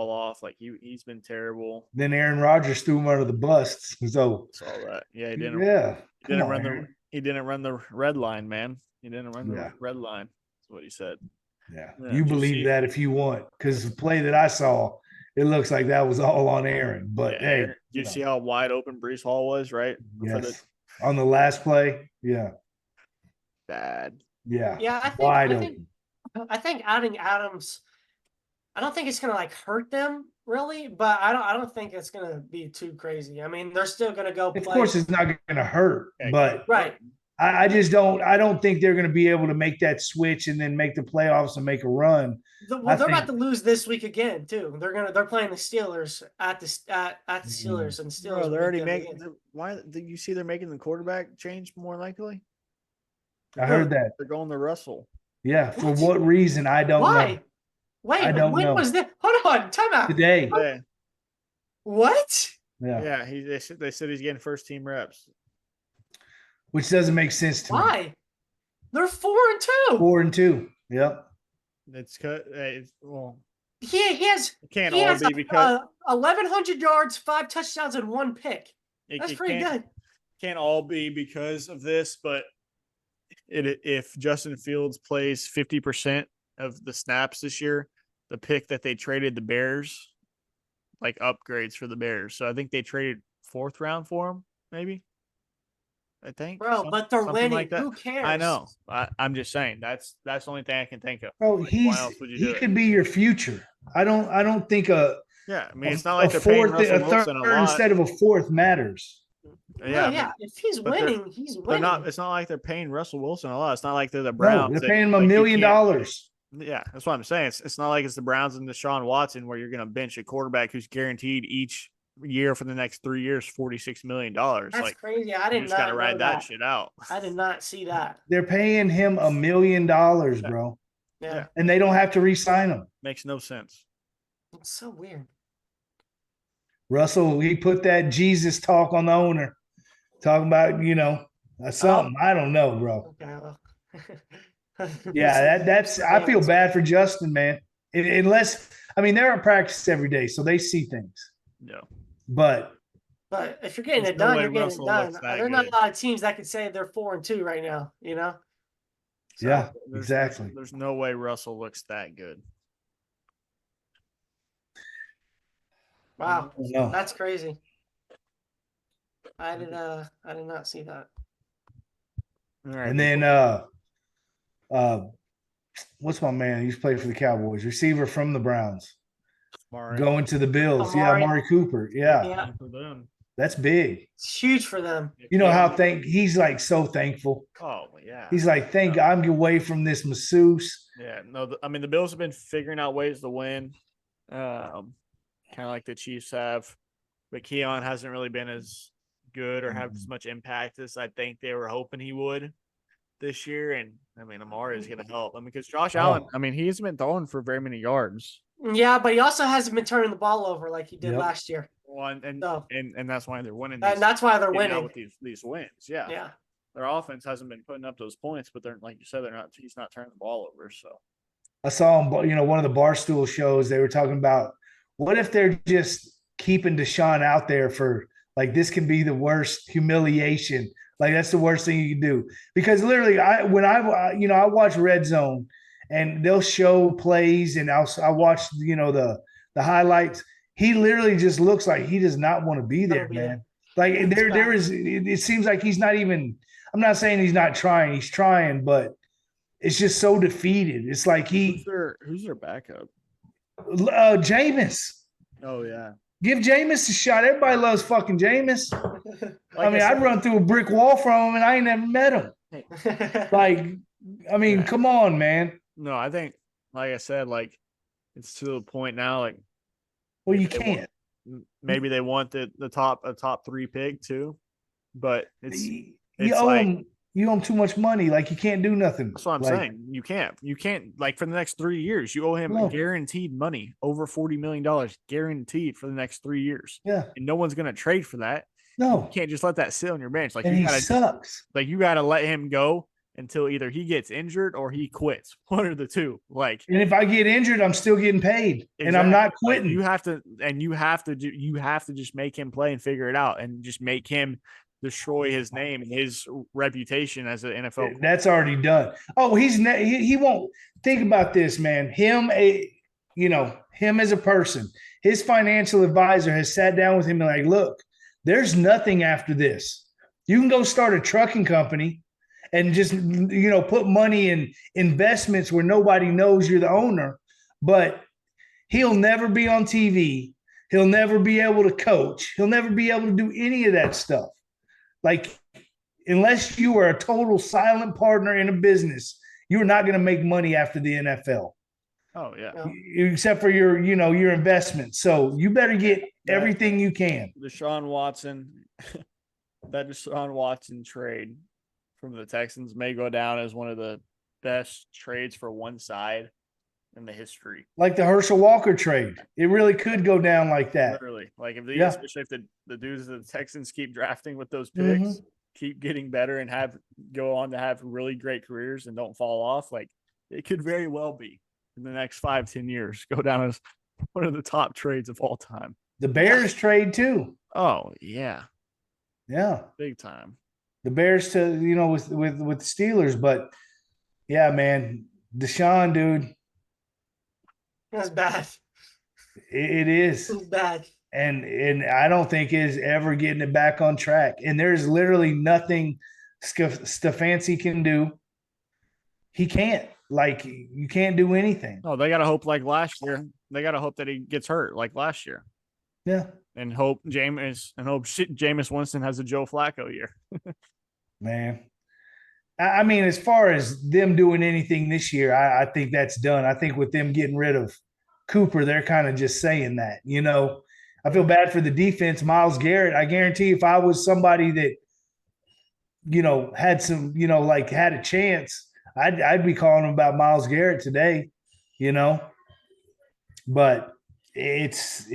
off. He's been terrible. Then Aaron Rodgers threw him under the bus. So saw that. Yeah, he didn't. Yeah, he didn't run the red line, man. He didn't run the red line. That's what he said. Yeah, you believe that if you want, because the play that I saw, it looks like that was all on Aaron. But hey, you see how wide open Breece Hall was, right? Yes. On the last play, yeah. Bad. Yeah. Yeah, I think adding Adams, I don't think it's gonna like hurt them really, but I don't think it's gonna be too crazy. I mean, they're still gonna go play. Of course it's not gonna hurt, but right. I just don't think they're gonna be able to make that switch and then make the playoffs and make a run. They're about to lose this week again too. They're playing the Steelers at the Steelers, and Steelers. Bro, they're already making. Why do you see they're making the quarterback change more likely? I heard that they're going to Russell. Yeah, for what reason? I don't know. Wait, when was that? Hold on, time out. Today. What? Yeah. They said he's getting first team reps, which doesn't make sense to me. Why? They're 4-2. 4-2. Yep. It's cut. Well, he has. It can't all be because 1,100 yards, 5 touchdowns, and 1 pick. That's pretty good. Can't all be because of this, but if Justin Fields plays 50% of the snaps this year, the pick that they traded the Bears, like upgrades for the Bears. So I think they traded 4th round for him, maybe. I think, bro, but they're winning. Like Who cares? I know. I'm just saying that's the only thing I can think of. Bro, he could be your future. I don't think yeah. I mean, it's not like they're paying Russell Wilson a lot instead of a 4th matters. Yeah. If he's winning, he's winning. It's not like they're paying Russell Wilson a lot. It's not like they're the Browns. No, they're paying him $1 million. Yeah, that's what I'm saying. It's not like it's the Browns and Deshaun Watson where you're going to bench a quarterback who's guaranteed each year for the next 3 years $46 million. That's crazy. I didn't. You just got to ride that shit out. I did not see that. They're paying him $1 million, bro. Yeah, and they don't have to re-sign him. Makes no sense. It's so weird. Russell, he put that Jesus talk on the owner, talking about something. I don't know, bro. Okay, well. Yeah, that's. I feel bad for Justin, man. Unless, I mean, they're at practice every day, so they see things. Yeah. But if you're getting it done, you're getting it done. There's not a lot of teams that could say they're 4-2 right now. So yeah, exactly. There's no way Russell looks that good. Wow, that's crazy. I did not see that. All right. And then what's my man? He's played for the Cowboys. Receiver from the Browns. Going to the Bills. Amari Cooper. Yeah. That's big. It's huge for them. You know how he's like so thankful. Oh yeah. He's like, thank God I'm away from this masseuse. Yeah. No, I mean the Bills have been figuring out ways to win. Kind of like the Chiefs have, but Keon hasn't really been as good or have as much impact as I think they were hoping he would this year. And I mean, Amari is going to help. I mean, because Josh Allen, I mean, he hasn't been throwing for very many yards. Yeah, but he also hasn't been turning the ball over like he did last year. Well, and that's why they're winning. And that's why they're winning with these wins. Yeah. Yeah. Their offense hasn't been putting up those points, but they're like you said, he's not turning the ball over. So I saw him, one of the Barstool shows. They were talking about what if they're just keeping Deshaun out there for like this can be the worst humiliation. Like that's the worst thing you can do because literally I watch Red Zone and they'll show plays and I watch the highlights. He literally just looks like he does not want to be there, man. Like there is it seems like he's not even. I'm not saying he's not trying. He's trying, but it's just so defeated. It's like who's their backup? Jameis. Oh yeah. Give Jameis a shot. Everybody loves fucking Jameis. I'd run through a brick wall from him and I ain't never met him. Come on, man. No, I think, like I said, like it's to the point now. Like, well, you can't. Maybe they want a top 3 pick too, but you owe him too much money. Like you can't do nothing. That's what I'm saying. You can't like for the next 3 years. You owe him guaranteed money, over $40 million guaranteed for the next 3 years. Yeah, and no one's gonna trade for that. No, you can't just let that sit on your bench. Like and he sucks. Like you gotta let him go until either he gets injured or he quits. One or the two. Like, and if I get injured, I'm still getting paid, and I'm not quitting. Like you have to just make him play and figure it out, and just make him destroy his name and his reputation as an NFL. That's already done. Oh, he won't think about this, man. Him as a person, his financial advisor has sat down with him and like, look, there's nothing after this. You can go start a trucking company and just, put money in investments where nobody knows you're the owner, but he'll never be on TV. He'll never be able to coach. He'll never be able to do any of that stuff. Like, unless you are a total silent partner in a business, you're not going to make money after the NFL. Oh yeah. Except for your investments. So you better get everything you can. That Deshaun Watson trade from the Texans may go down as one of the best trades for one side in the history. Like the Herschel Walker trade. It really could go down like that. Literally. Like especially if the dudes of the Texans keep drafting with those picks, keep getting better and go on to have really great careers and don't fall off, like it could very well be in the next 5-10 years go down as one of the top trades of all time. The Bears trade too. Oh yeah. Yeah. Big time. The Bears to, with the Steelers, but yeah, man, Deshaun, dude. That's bad. It is. It's bad. And I don't think is ever getting it back on track. And there's literally nothing Stefanski can do. He can't. Like, you can't do anything. Oh, they got to hope like last year. They got to hope that he gets hurt like last year. Yeah. And hope Jameis Winston has a Joe Flacco year. Man. I mean, as far as them doing anything this year, I think that's done. I think with them getting rid of Cooper, they're kind of just saying that, I feel bad for the defense. Myles Garrett, I guarantee if I was somebody that, had some, had a chance, I'd be calling him about Myles Garrett today, but it's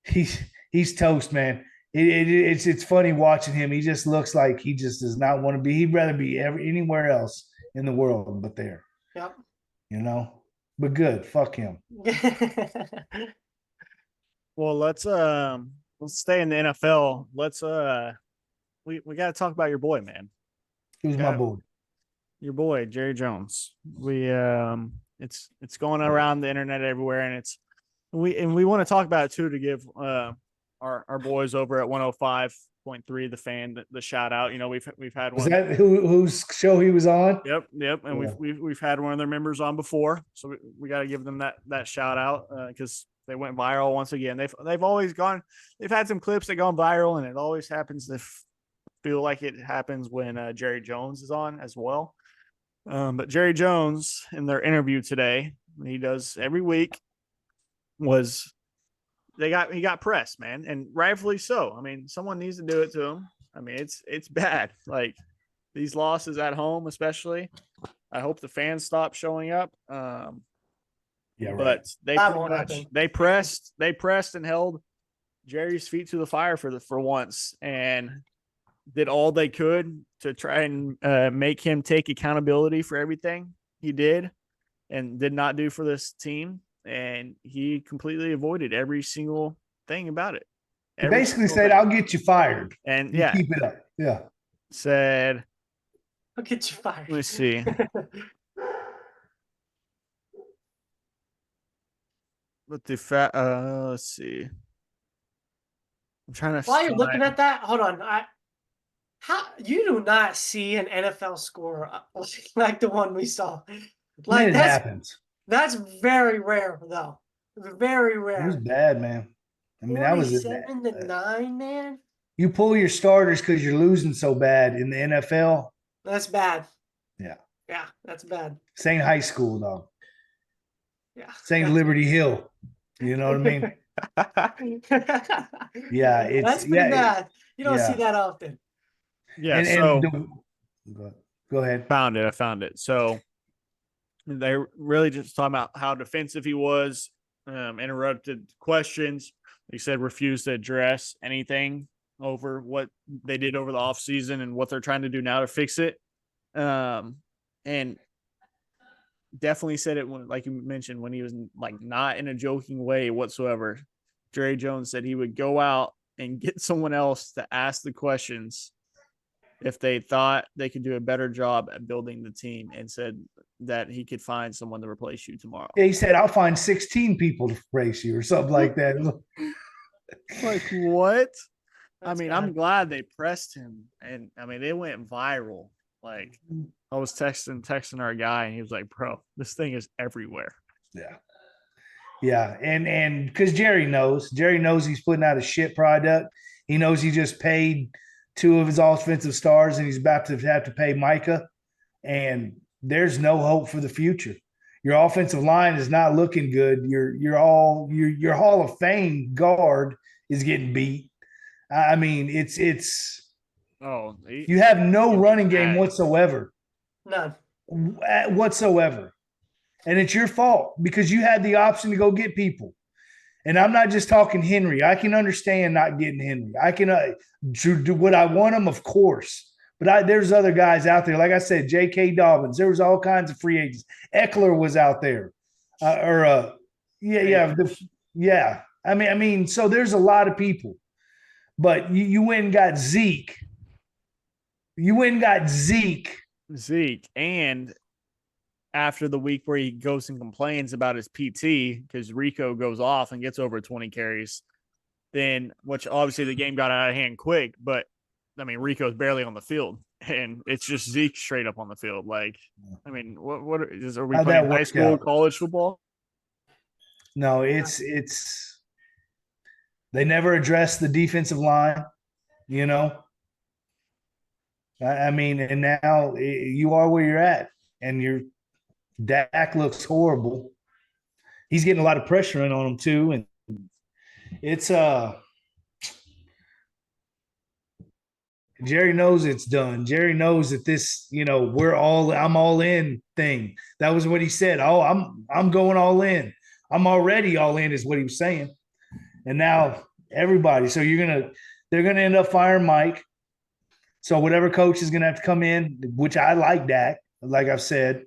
he's toast, man. It's funny watching him. He just looks like he just does not want to be. He'd rather be anywhere else in the world but there. Yep. But good. Fuck him. Well, let's stay in the NFL. We got to talk about your boy, man. Who's my boy? Your boy, Jerry Jones. It's going around the internet everywhere, and we want to talk about it too to give our boys over at 105.3 the fan the shout out. We've had one. Was that whose show he was on? Yep. And we've had one of their members on before, so we got to give them that shout out because they went viral once again. They've always they've had some clips that gone viral, and it always happens to feel like it happens when Jerry Jones is on as well. But Jerry Jones, in their interview today, he does every week, he got pressed, man, and rightfully so. I mean, someone needs to do it to him. I mean, it's bad. Like these losses at home, especially. I hope the fans stop showing up. Yeah, right. But they pressed and held Jerry's feet to the fire for once, and did all they could to try and make him take accountability for everything he did and did not do for this team. And he completely avoided every single thing about it. He basically said, "I'll get you fired." And you keep it up. Yeah. Said, "I'll get you fired." Let's see. But let's see. I'm trying to. While you're looking at that, hold on. How you do not see an NFL score like the one we saw? Like it happens. That's very rare, though. Very rare. It was bad, man. I mean, that was 7-9, man. You pull your starters because you're losing so bad in the NFL. That's bad. Yeah. Yeah, that's bad. This ain't high school, though. Yeah. This ain't Liberty Hill. You know what I mean? Yeah, that's pretty bad. You don't see that often. Yeah. Go ahead. I found it. So they really just talking about how defensive he was, interrupted questions. He said refused to address anything over what they did over the offseason and what they're trying to do now to fix it. And definitely said it when, like you mentioned, when he was like not in a joking way whatsoever. Jerry Jones said he would go out and get someone else to ask the questions if they thought they could do a better job at building the team, and said that he could find someone to replace you tomorrow. Yeah, he said, "I'll find 16 people to replace you," or something like that. Like what? I'm glad they pressed him, and I mean, they went viral. Like, I was texting our guy, and he was like, "Bro, this thing is everywhere." Yeah, and because Jerry knows he's putting out a shit product. He knows he just paid 2 of his offensive stars, and he's about to have to pay Micah, and there's no hope for the future. Your offensive line is not looking good. Your Hall of Fame guard is getting beat. I mean, you have no running game whatsoever. None. Whatsoever. And it's your fault because you had the option to go get people. And I'm not just talking Henry. I can understand not getting Henry. I can do what I want him, of course. But there's other guys out there. Like I said, J.K. Dobbins. There was all kinds of free agents. Eckler was out there. Yeah. I mean, so there's a lot of people. But you went and got Zeke. Zeke. And after the week where he goes and complains about his PT because Rico goes off and gets over 20 carries, then which obviously the game got out of hand quick, but I mean, Rico's barely on the field and it's just Zeke straight up on the field. Like, I mean, are we playing high school, college football? No, it's they never address the defensive line, you know. I mean, and now you are where you're at, and Dak looks horrible. He's getting a lot of pressure on him too, and it's Jerry knows it's done. Jerry knows that this, I'm all in thing. That was what he said. Oh, I'm going all in. I'm already all in is what he was saying. And now everybody. So they're gonna end up firing Mike. So whatever coach is gonna have to come in, which I like Dak, like I've said,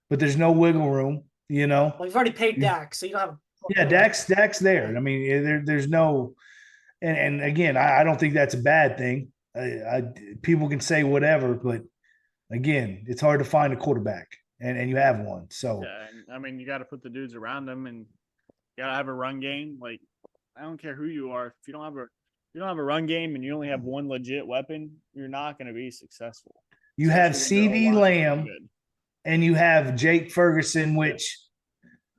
but there's no wiggle room, Well, you've already paid Dak, so you don't have. Yeah, Dak's there. I mean, there's no, and again, I don't think that's a bad thing. People can say whatever, but again, it's hard to find a quarterback, and you have one. So I mean, you got to put the dudes around them, and you got to have a run game. Like, I don't care who you are, if you don't have a run game and you only have one legit weapon, you're not going to be succtight. You have CeeDee Lamb, and you have Jake Ferguson, which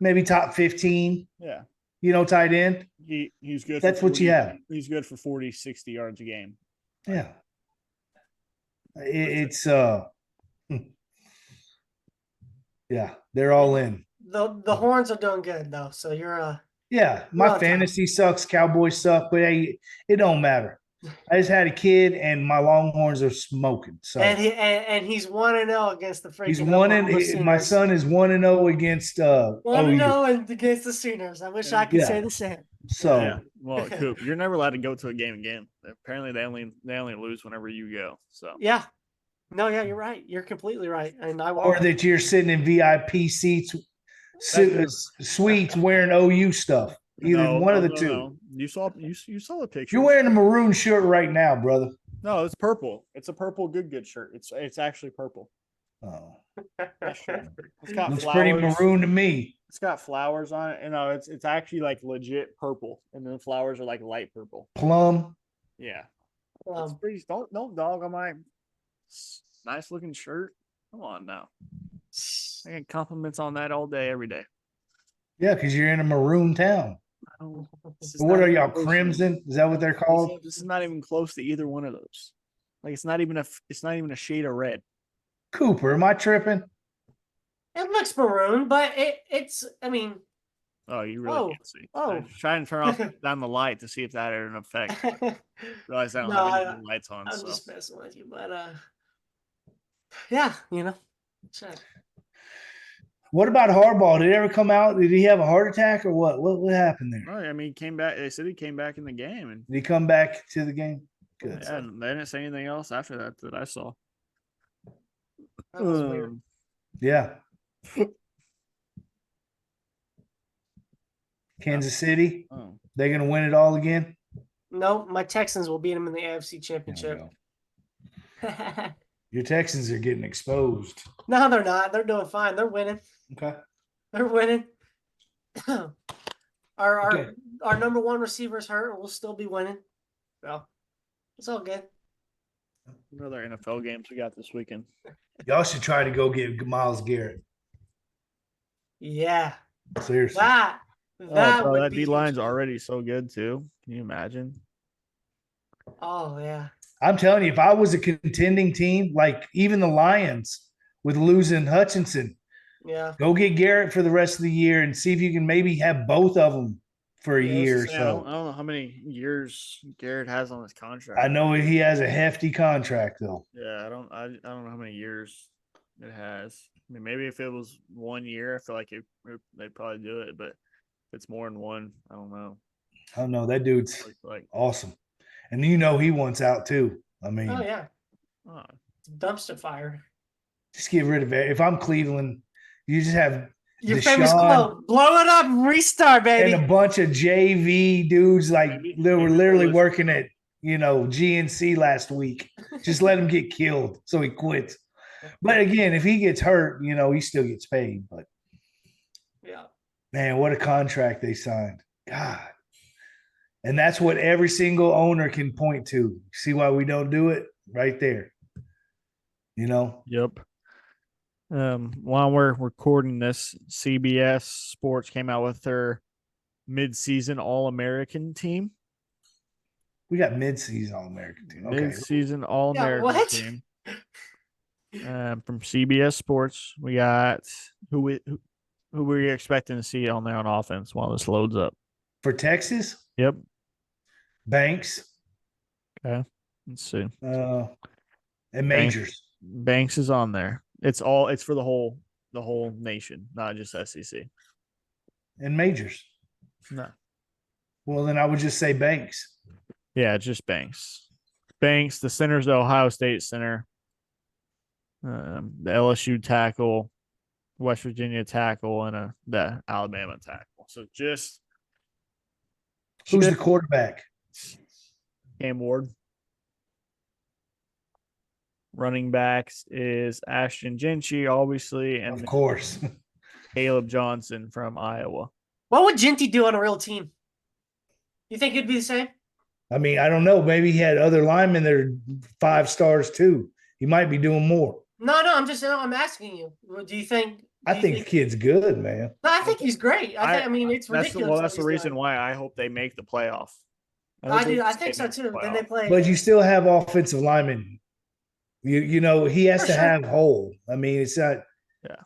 maybe top 15. Yeah. Tight end. He's good. That's what you have. He's good for 40, 60 yards a game. Yeah. It's yeah, they're all in. The Horns are doing good though, so you're yeah. My fantasy sucks, Cowboys suck, but hey, it don't matter. I just had a kid, and my Longhorns are smoking. So and he's 1-0 against the freaking. He's my son is 1-0 against 1-0 against the Sooners. I wish I could say the same. So yeah. Well, Coop, you're never allowed to go to a game again. Apparently, they only lose whenever you go. So yeah, no, yeah, you're right. You're completely right. And or that you're sitting in VIP seats, suites wearing OU stuff. Either one of the two. No. You saw the picture. You're wearing a maroon shirt right now, brother. No, it's purple. It's a purple good shirt. It's actually purple. Oh, it's got looks flowers. Pretty maroon to me. It's got flowers on it. It's actually like legit purple, and then the flowers are like light purple. Plum. Yeah. It's pretty. Don't dog on my nice looking shirt. Come on now. I get compliments on that all day, every day. Yeah, because you're in a maroon town. What are y'all, crimson? Is that what they're called? This is not even close to either one of those. Like it's not even a shade of red. Cooper, am I tripping? It looks maroon, but it's. I mean. Oh, you really can't see. I was trying to turn down the light to see if that had an effect. Realize I don't have any lights on. I'm just messing with you, but yeah, Check. What about Harbaugh? Did he ever come out? Did he have a heart attack or what? What happened there? Oh, I mean, he came back. They said he came back in the game. And did he come back to the game? Good. Yeah, and they didn't say anything else after that I saw. That was weird. Yeah. Kansas City. Oh. They're going to win it all again? No, my Texans will beat them in the AFC Championship. Your Texans are getting exposed. No, they're not. They're doing fine. They're winning. Okay. They're winning. Our number one receiver's hurt. We'll still be winning. So It's all good. What other NFL games we got this weekend? Y'all should try to go get Myles Garrett. Yeah. Seriously. That bro, would that be D line's huge. already so good too. Can you imagine? Oh yeah. I'm telling you, if I was a contending team, like even the Lions with losing Hutchinson, Yeah. go get Garrett for the rest of the year and see if you can maybe have both of them for a year or I don't so. know how many years Garrett has on his contract. I know he has a hefty contract though. Yeah, I don't know how many years it has. I mean, maybe if it was 1 year, I feel like they'd probably do it. But if it's more than one, I don't know. I don't know. That dude's awesome. And you know he wants out too. I mean, oh yeah. Dumpster fire. Just get rid of it. If I'm Cleveland, you just have your Deshaun famous quote: "Blow it up and restart, baby." And a bunch of JV dudes they were literally working at GNC last week. Just let him get killed so he quits. But again, if he gets hurt, he still gets paid. But yeah, man, what a contract they signed. God. And that's what every single owner can point to. See why we don't do it? Right there. Yep. While we're recording this, CBS Sports came out with their mid-season All-American team. We got mid-season All-American team. Okay. Mid-season All-American team. From CBS Sports, we got who were you expecting to see on there on offense while this loads up? For Texas? Yep. Banks. Okay. Let's see. And Majors. Banks is on there. It's for the whole nation, not just SEC. And Majors. No. Well, then I would just say Banks. Yeah, it's just Banks. Banks, the center's the Ohio State center. The LSU tackle, West Virginia tackle, and the Alabama tackle. So just who's the quarterback? Cam Ward. Running backs is Ashton Gentry, obviously, and of course Caleb Johnson from Iowa. What would Gentry do on a real team? You think it'd be the same? I mean, I don't know. Maybe he had other linemen that are 5 stars too. He might be doing more. No, I'm asking you. Do you think? I think the kid's good, man. No, I think he's great. I mean, it's ridiculous. That's the reason why I hope they make the playoff. I think so too. Then they play. But you still have offensive linemen. He has to have whole. I mean, it's not. Yeah.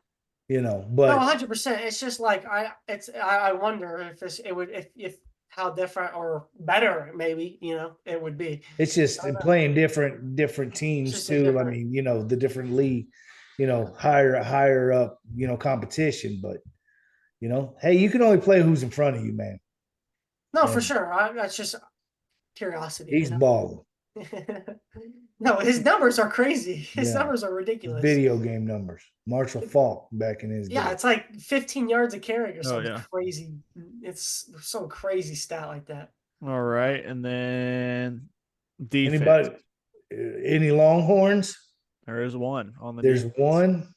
But no, 100%. It's just like I wonder if how different or better maybe it would be. It's just playing different teams too. I mean, the different league, higher up, competition. But hey, you can only play who's in front of you, man. No, for sure. That's just curiosity. He's balling. No, his numbers are crazy. His numbers are ridiculous. Video game numbers. Marshall Faulk back in his day. Yeah, it's like 15 yards a carry or something crazy. It's some crazy stat like that. All right, and then defense. Anybody? Any Longhorns? There is one on the. There's one.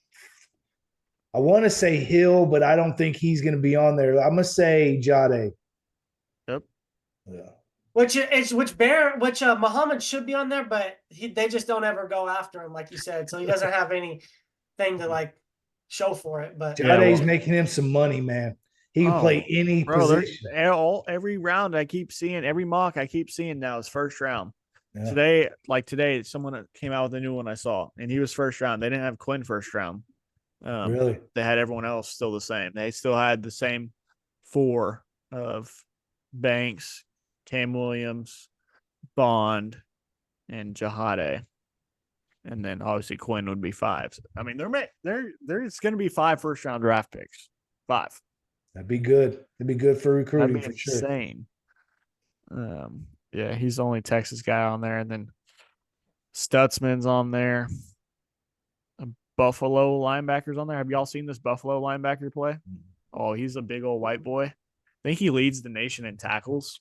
I want to say Hill, but I don't think he's going to be on there. I'm gonna say Jade. Yep. Yeah. Which Muhammad should be on there, but they just don't ever go after him, like you said. So he doesn't have anything to show for it. But Jade's making him some money, man. He can play any position. Every round I keep seeing, every mock I keep seeing now is first round. Yeah. Today, someone came out with a new one I saw, and he was first round. They didn't have Quinn first round. Really? They had everyone else still the same. They still had the same 4 of Banks, Cam Williams, Bond, and Jahade. And then obviously Quinn would be 5. I mean, there's going to be 5 first round draft picks. 5. That'd be good. It'd be good for recruiting for sure. Insane. Yeah, he's the only Texas guy on there, and then Stutzman's on there. Buffalo linebackers on there. Have y'all seen this Buffalo linebacker play? Oh, he's a big old white boy. I think he leads the nation in tackles.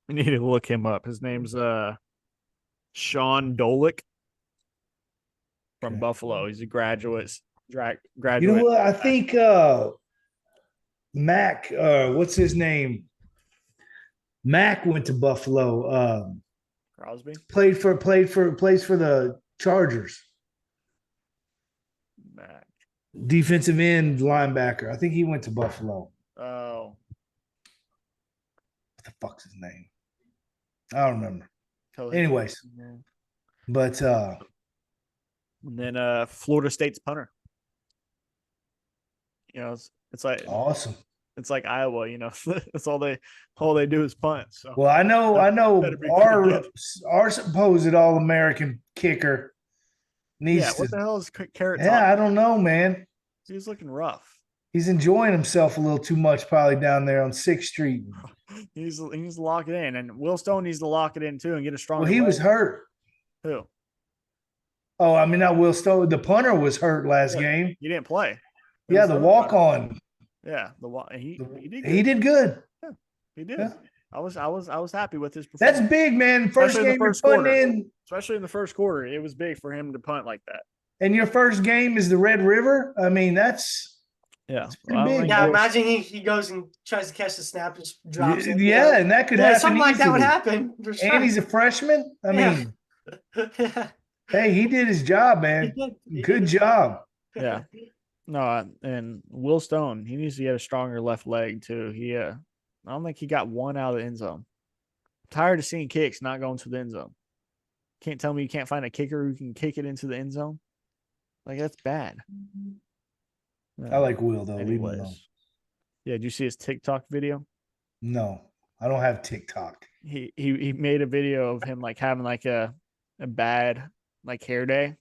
We need to look him up. His name's Sean Dolick from Buffalo. He's a graduate. You know what? I think Mac, what's his name? Mac went to Buffalo. Crosby plays for the Chargers. Mac. Defensive end linebacker. I think he went to Buffalo. Oh, What the fuck's his name? I don't remember. totally. Anyways, but and then Florida State's punter. You know, it's like awesome. It's like Iowa, you know. That's all they do is punt. So well, I know our supposed All-American kicker needs what the hell is Carrot Top? Yeah, I don't know, man. He's looking rough. He's enjoying himself a little too much probably down there on 6th Street. He needs to lock it in. And Will Stone needs to lock it in too and get a stronger Well, he was hurt. Who? Oh, I mean, not Will Stone. The punter was hurt last game. He didn't play. Yeah, the walk-on. Yeah, he did good. He did good. Yeah, he did. Yeah. I was happy with his performance. That's big, man. First game you're putting in. Especially in the first quarter. It was big for him to punt like that. And your first game is the Red River? I mean, that's pretty big. Yeah, imagine he goes and tries to catch the snap, just drops it. Yeah, and that could happen. Something like easily. That would happen. Sure. And he's a freshman. I mean, hey, he did his job, man. Good job. Yeah. No, and Will Stone, he needs to get a stronger left leg too. I don't think he got one out of the end zone. I'm tired of seeing kicks not going to the end zone. Can't tell me you can't find a kicker who can kick it into the end zone. Like, that's bad. I like Will though. Leave him alone. Yeah, did you see his TikTok video? No, I don't have TikTok. He made a video of him like having like a bad like hair day.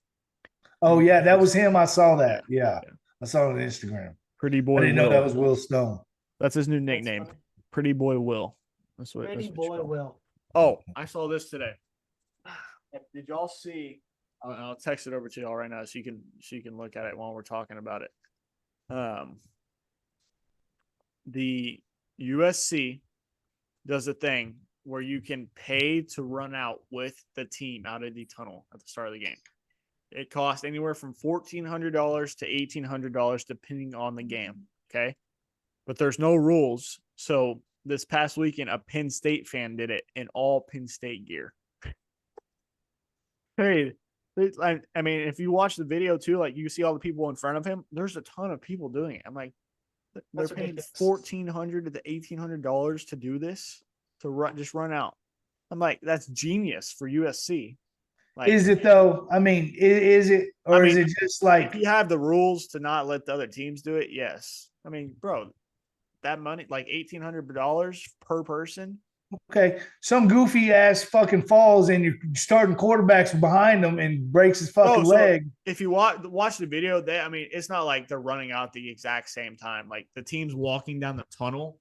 Oh yeah, that was him. I saw that. Yeah. I saw it on Instagram. Pretty Boy. I didn't know that was Will Stone. That's his new nickname. Pretty Boy Will. That's what. Pretty Boy Will. Oh, I saw this today. Did y'all see? I'll text it over to y'all right now so you can look at it while we're talking about it. The USC does a thing where you can pay to run out with the team out of the tunnel at the start of the game. It costs anywhere from $1,400 to $1,800 depending on the game. Okay, but there's no rules. So this past weekend, a Penn State fan did it in all Penn State gear. Hey, I mean, if you watch the video too, like you see all the people in front of him, there's a ton of people doing it. I'm like, they're paying $1,400 to $1,800 to do this, to just run out. I'm like, that's genius for USC. Like, is it though? I mean, is it, or is it just like if you have the rules to not let the other teams do it? Yes. I mean, bro, that money, like $1,800 per person. Okay, some goofy ass fucking falls and you're starting quarterbacks behind him and breaks his fucking leg. If you watch the video, it's not like they're running out at the exact same time. Like the team's walking down the tunnel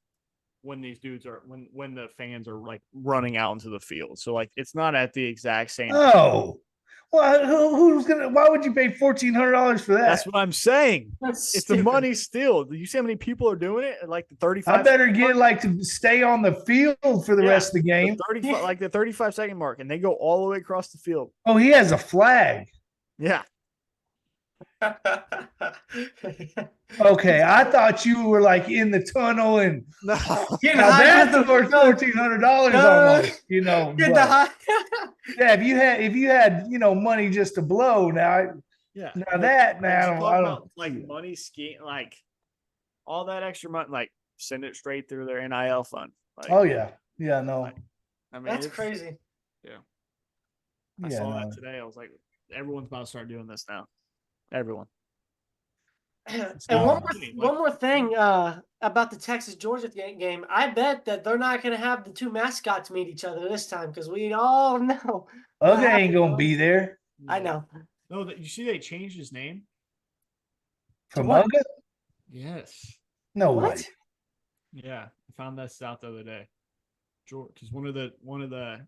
when these dudes are when the fans are like running out into the field. So like it's not at the exact same time. Well, who's gonna? Why would you pay $1,400 for that? That's what I'm saying. It's the money still. Do you see how many people are doing it? Like the 35. I better get to stay on the field for the rest of the game. The 35-second mark, and they go all the way across the field. Oh, he has a flag. Yeah. Okay, I thought you were like in the tunnel and no. That's worth $1,400 almost. You know. Yeah, if you had money just to blow now. Yeah. Now I don't like money scheme, like all that extra money, like send it straight through their NIL fund. Like, oh yeah, no. I mean, that's crazy. Yeah. I saw that today. I was like, everyone's about to start doing this now. Everyone. And one more thing about the Texas-Georgia game. I bet that they're not going to have the two mascots meet each other this time because we all know. Uga ain't going to be there. I know. No, you see they changed his name? From Uga? Yes. No way. Yeah. I found this out the other day. Because one of the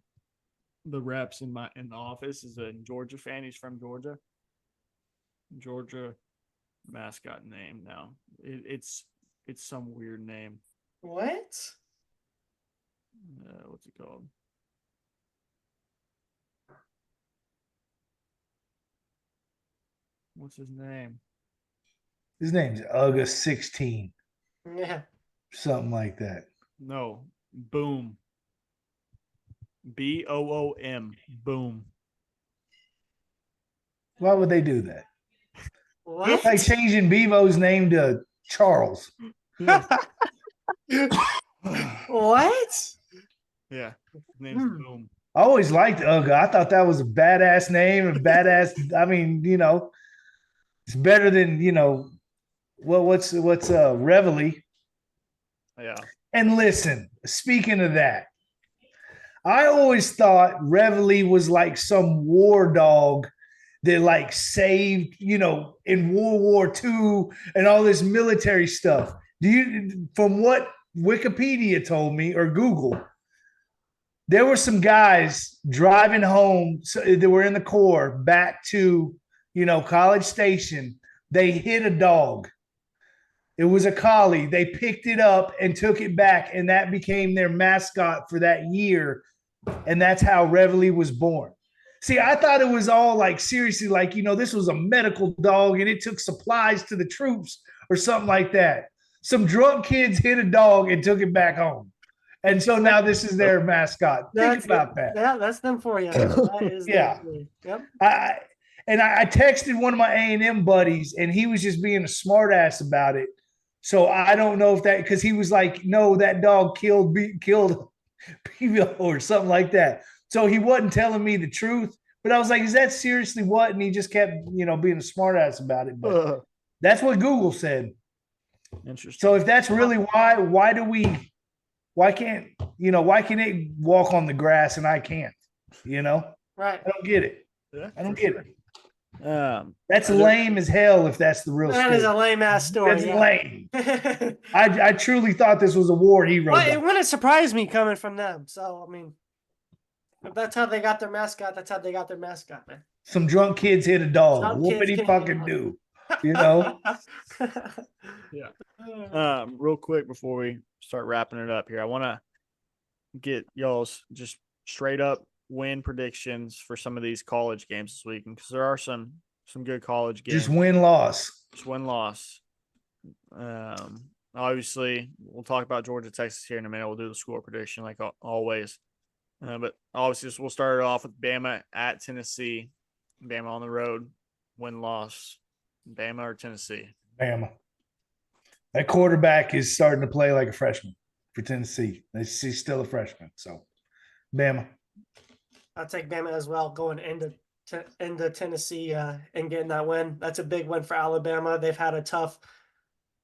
reps in the office is a Georgia fan. He's from Georgia. Georgia mascot name now. It's some weird name. What? What's it called? What's his name? His name's Uga 16. Yeah. Something like that. No. Boom. Boom. Boom. Why would they do that? What? It's like changing Bevo's name to Charles. What? Yeah. His name's Boom. I always liked Uga. I thought that was a badass name and badass. I mean, it's better than, what's Reveille. Yeah. And listen, speaking of that, I always thought Reveille was like some war dog that like saved, in World War II and all this military stuff. From what Wikipedia told me or Google, there were some guys driving home that were in the Corps back to, College Station. They hit a dog. It was a collie. They picked it up and took it back, and that became their mascot for that year. And that's how Reveille was born. See, I thought it was all like seriously, like, this was a medical dog and it took supplies to the troops or something like that. Some drunk kids hit a dog and took it back home. And so now this is their mascot. Think about that. Yeah, that's them for you. That is yeah. Yep. I texted one of my A&M buddies, and he was just being a smartass about it. So I don't know if that, because he was like, no, that dog killed Bevo or something like that. So he wasn't telling me the truth. But I was like, is that seriously what? And he just kept, being a smartass about it. But that's what Google said. Interesting. So if that's really why can't it walk on the grass and I can't? Right. I don't get it. Yeah, I don't get it. That's lame as hell if that's the real story. That is a lame ass story. That's lame. I truly thought this was a war hero. Well, it wouldn't surprise me coming from them. So I mean, if that's how they got their mascot, that's how they got their mascot, man. Some drunk kids hit a dog. What would he fucking do? Yeah. Real quick before we start wrapping it up here, I want to get y'all's just straight up win predictions for some of these college games this week, because there are some good college games. Just win-loss. Just win-loss. Obviously, we'll talk about Georgia, Texas here in a minute. We'll do the score prediction like always. But obviously, we'll start it off with Bama at Tennessee. Bama on the road, win-loss. Bama or Tennessee? Bama. That quarterback is starting to play like a freshman for Tennessee. He's still a freshman, so Bama. I'll take Bama as well, going into Tennessee and getting that win. That's a big win for Alabama. They've had a tough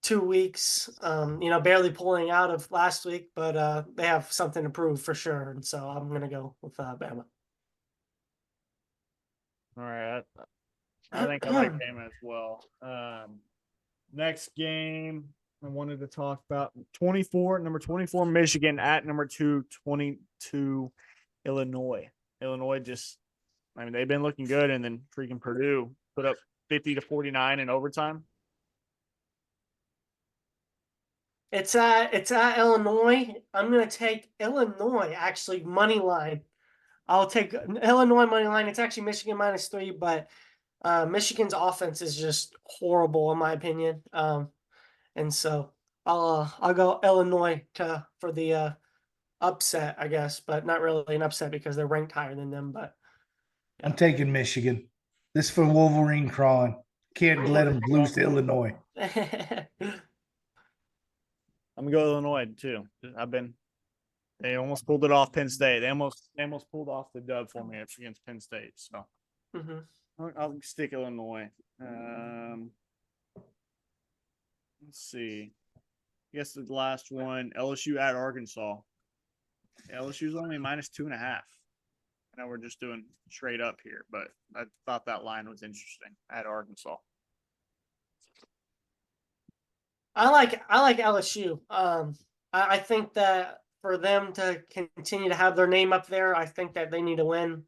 2 weeks, barely pulling out of last week, but they have something to prove for sure. And so I'm going to go with Bama. All right. I think I like Bama as well. Next game I wanted to talk about number 24, Michigan at number 22, Illinois. Illinois they've been looking good, and then freaking Purdue put up 50-49 in overtime. It's at Illinois. I'm going to take Illinois, actually, money line. I'll take Illinois money line. It's actually Michigan -3, but Michigan's offense is just horrible in my opinion. And so I'll go Illinois for the upset, I guess, but not really an upset because they're ranked higher than them. But yeah. I'm taking Michigan. This is for Wolverine Cron. Can't let them lose to Illinois. I'm gonna go Illinois too. They almost pulled it off Penn State. They almost pulled off the dub for me against Penn State. So I'll stick Illinois. Let's see. I guess the last one, LSU at Arkansas. LSU's only -2.5. I know we're just doing straight up here, but I thought that line was interesting at Arkansas. I like LSU. I think that for them to continue to have their name up there, I think that they need to win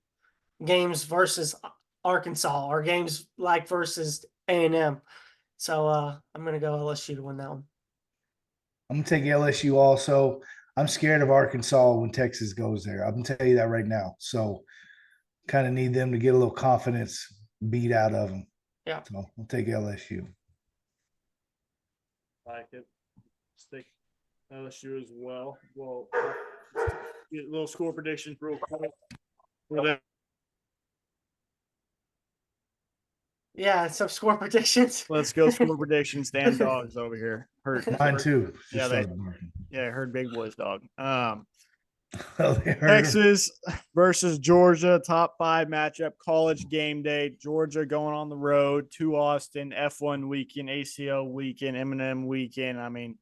games versus Arkansas or games like versus A&M. So I'm going to go LSU to win that one. I'm going to take LSU also. I'm scared of Arkansas when Texas goes there. I'm going to tell you that right now. So kind of need them to get a little confidence beat out of them. Yeah. So I'll take LSU. Like it. Stick LSU as well. Well, get a little score predictions real quick. Yeah, some score predictions. Let's go score predictions. Damn dogs over here. Hurt. Mine too. Yeah, I heard big boys dog. They Texas versus Georgia, top 5 matchup, college game day. Georgia going on the road to Austin, F1 weekend, ACL weekend, M&M weekend. I mean,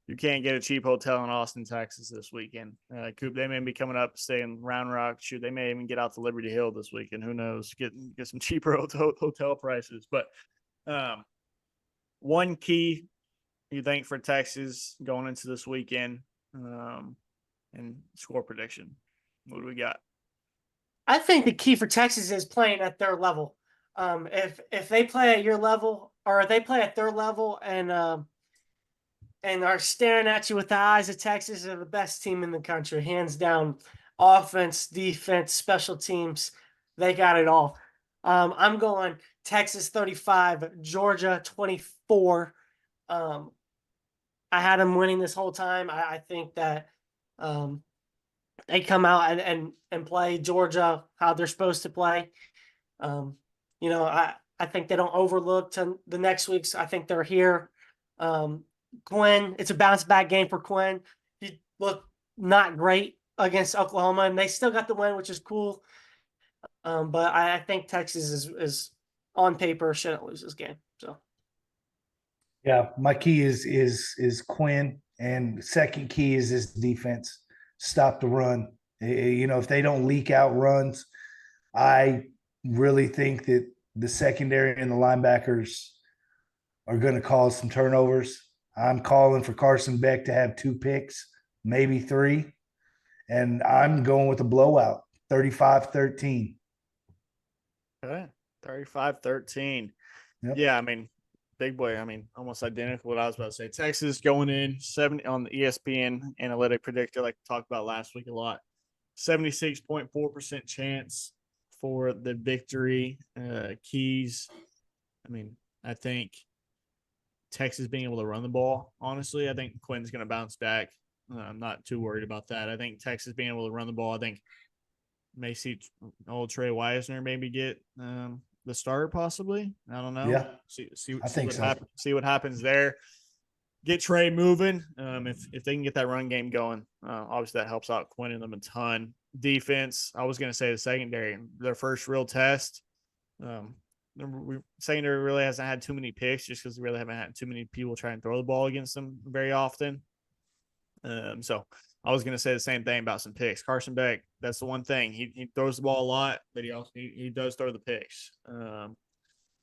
you can't get a cheap hotel in Austin, Texas this weekend. Coop, they may be coming up, staying Round Rock. Shoot, they may even get out to Liberty Hill this weekend. Who knows? Get some cheaper hotel prices. But one key you think for Texas going into this weekend, and score prediction. What do we got? I think the key for Texas is playing at their level. If they play at your level, or they play at their level, and are staring at you with the eyes of Texas, they're the best team in the country, hands down. Offense, defense, special teams, they got it all. I'm going Texas 35, Georgia 24. I had them winning this whole time. I think that they come out and play Georgia how they're supposed to play. I think they don't overlook to the next week's. I think they're here. Quinn, it's a bounce back game for Quinn. He looked not great against Oklahoma, and they still got the win, which is cool. But I think Texas is on paper shouldn't lose this game. So, yeah, my key is Quinn, and second key is his defense. Stop the run. If they don't leak out runs, I really think that the secondary and the linebackers are going to cause some turnovers. I'm calling for Carson Beck to have 2 picks, maybe 3. And I'm going with a blowout, 35-13. Okay, 35-13. Yep. Yeah, I mean, big boy. I mean, almost identical to what I was about to say. Texas going in 70 on the ESPN analytic predictor, like we talked about last week a lot. 76.4% chance for the victory. Keys. I mean, I think Texas being able to run the ball. Honestly, I think Quinn's going to bounce back. I'm not too worried about that. I think Texas being able to run the ball. I think may see old Trey Wisener maybe get the start possibly. I don't know. Yeah, See what happens there. Get Trey moving. If they can get that run game going, obviously that helps out Quinn and them a ton. Defense, I was going to say the secondary, their first real test. Secondary really hasn't had too many picks just because we really haven't had too many people try and throw the ball against them very often. So I was going to say the same thing about some picks. Carson Beck, that's the one thing. He throws the ball a lot, but he does throw the picks.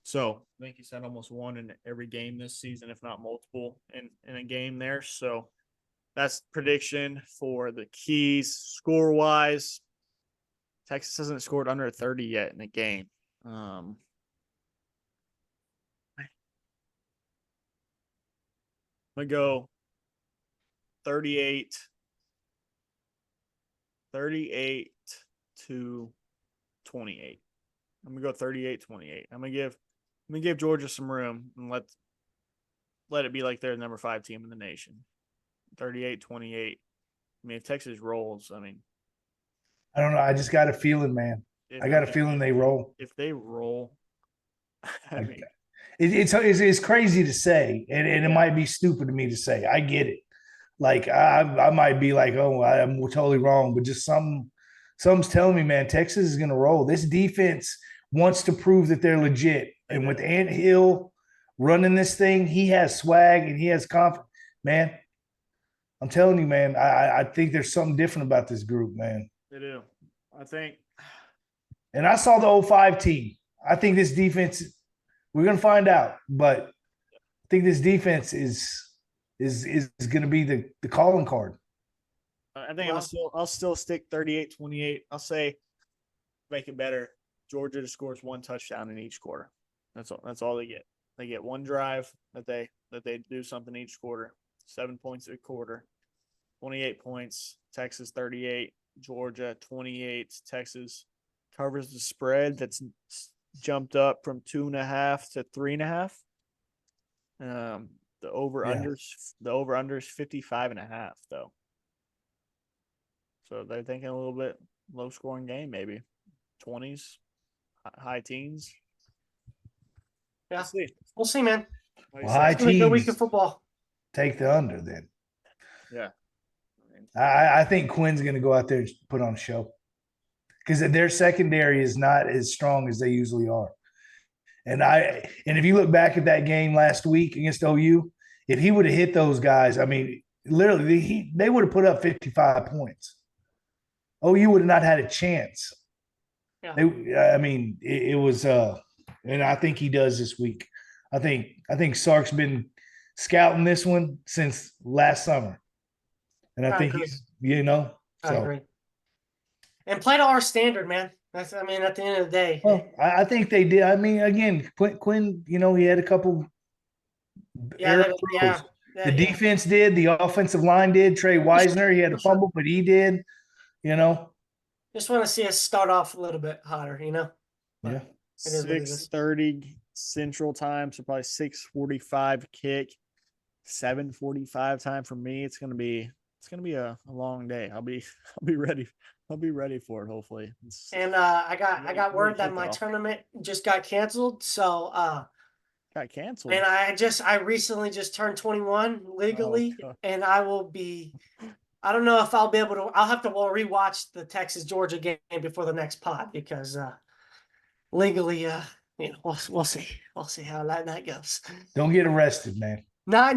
So I think he's had almost one in every game this season, if not multiple in a game there. So that's prediction for the Keys. Score-wise, Texas hasn't scored under 30 yet in a game. I'm going to go 38 to 28. I'm going to go 38-28. I'm going to give Georgia some room and let it be like they're the number 5 team in the nation. 38-28. I mean, if Texas rolls, I mean, I don't know. I just got a feeling, man. I got a feeling they roll. If they roll, I mean, it's crazy to say, and it might be stupid of me to say. I get it. Like I might be like, oh, I'm totally wrong, but just something's telling me, man, Texas is gonna roll. This defense wants to prove that they're legit, and with Ant Hill running this thing, he has swag and he has confidence. Man, I'm telling you, man, I think there's something different about this group, man. They do. I think. And I saw the 05 team. I think this defense, we're going to find out, but I think this defense is going to be the calling card. I think I'll still stick 38-28. I'll say make it better. Georgia just scores 1 touchdown in each quarter. That's all they get. They get 1 drive that they do something each quarter. 7 points a quarter. 28 points. Texas 38. Georgia 28. Texas covers the spread that's jumped up from 2.5 to 3.5. The over unders 55.5 though. So they're thinking a little bit low scoring game, maybe 20s, high teens. Yeah, we'll see, man. Well, high teens. Good week of teens. football. Take the under then. Yeah. I think Quinn's going to go out there and put on a show because their secondary is not as strong as they usually are. And if you look back at that game last week against OU, if he would have hit those guys, I mean, literally, they would have put up 55 points. OU would have not had a chance. Yeah. It was, and I think he does this week. I think Sark's been scouting this one since last summer. And I think he's, I agree. And play to our standard, man. At the end of the day. Well, I think they did. I mean, again, Quinn, he had a couple errors. The defense did. The offensive line did. Trey Wisner, he had a fumble, but he did. Just want to see us start off a little bit hotter, Yeah. 6:30 Central Time, so probably 6:45 kick, 7:45 time for me. It's gonna be a long day. I'll be ready. I'll be ready for it. Hopefully. And I got word that my tournament just got canceled. So got canceled. And I recently just turned 21 legally, and I will be. I don't know if I'll be able to. I'll have to rewatch the Texas Georgia game before the next pod because legally, we'll see. We'll see how that goes. Don't get arrested, man. No.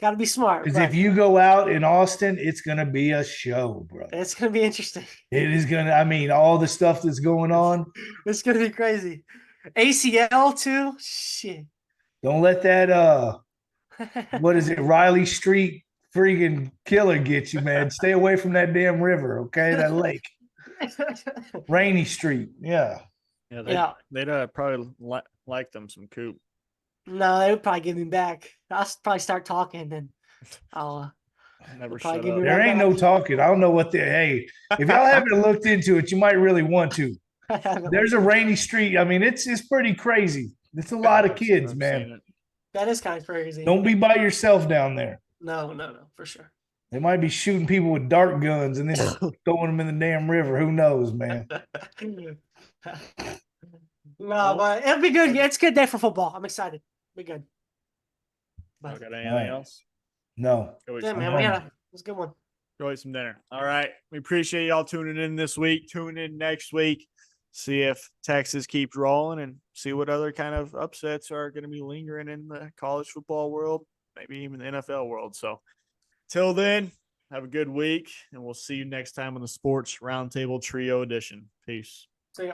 Got to be smart. Because if you go out in Austin, it's gonna be a show, bro. It's gonna be interesting. It is gonna. I mean, all the stuff that's going on. It's gonna be crazy. ACL too. Shit. Don't let that. What is it, Riley Street freaking killer get you, man? Stay away from that damn river, okay? That lake. Rainy Street. Yeah. Yeah. They'd probably like them some Coop. No, they would probably give me back. I'll probably start talking, and I'll never shut up. There ain't no talking. I don't know what hey, if y'all haven't looked into it, you might really want to. There's a Rainy Street. I mean, it's pretty crazy. It's a lot of kids, man. That is kind of crazy. Don't be by yourself down there. No, for sure. They might be shooting people with dart guns and then throwing them in the damn river. Who knows, man? No, but it'll be good. It's a good day for football. I'm excited. Be good. Got anything else? No. Yeah, man. It was a good one. Go eat some dinner. All right. We appreciate y'all tuning in this week. Tune in next week. See if Texas keeps rolling and see what other kind of upsets are going to be lingering in the college football world, maybe even the NFL world. So till then, have a good week, and we'll see you next time on the Sports Roundtable Trio Edition. Peace. See ya.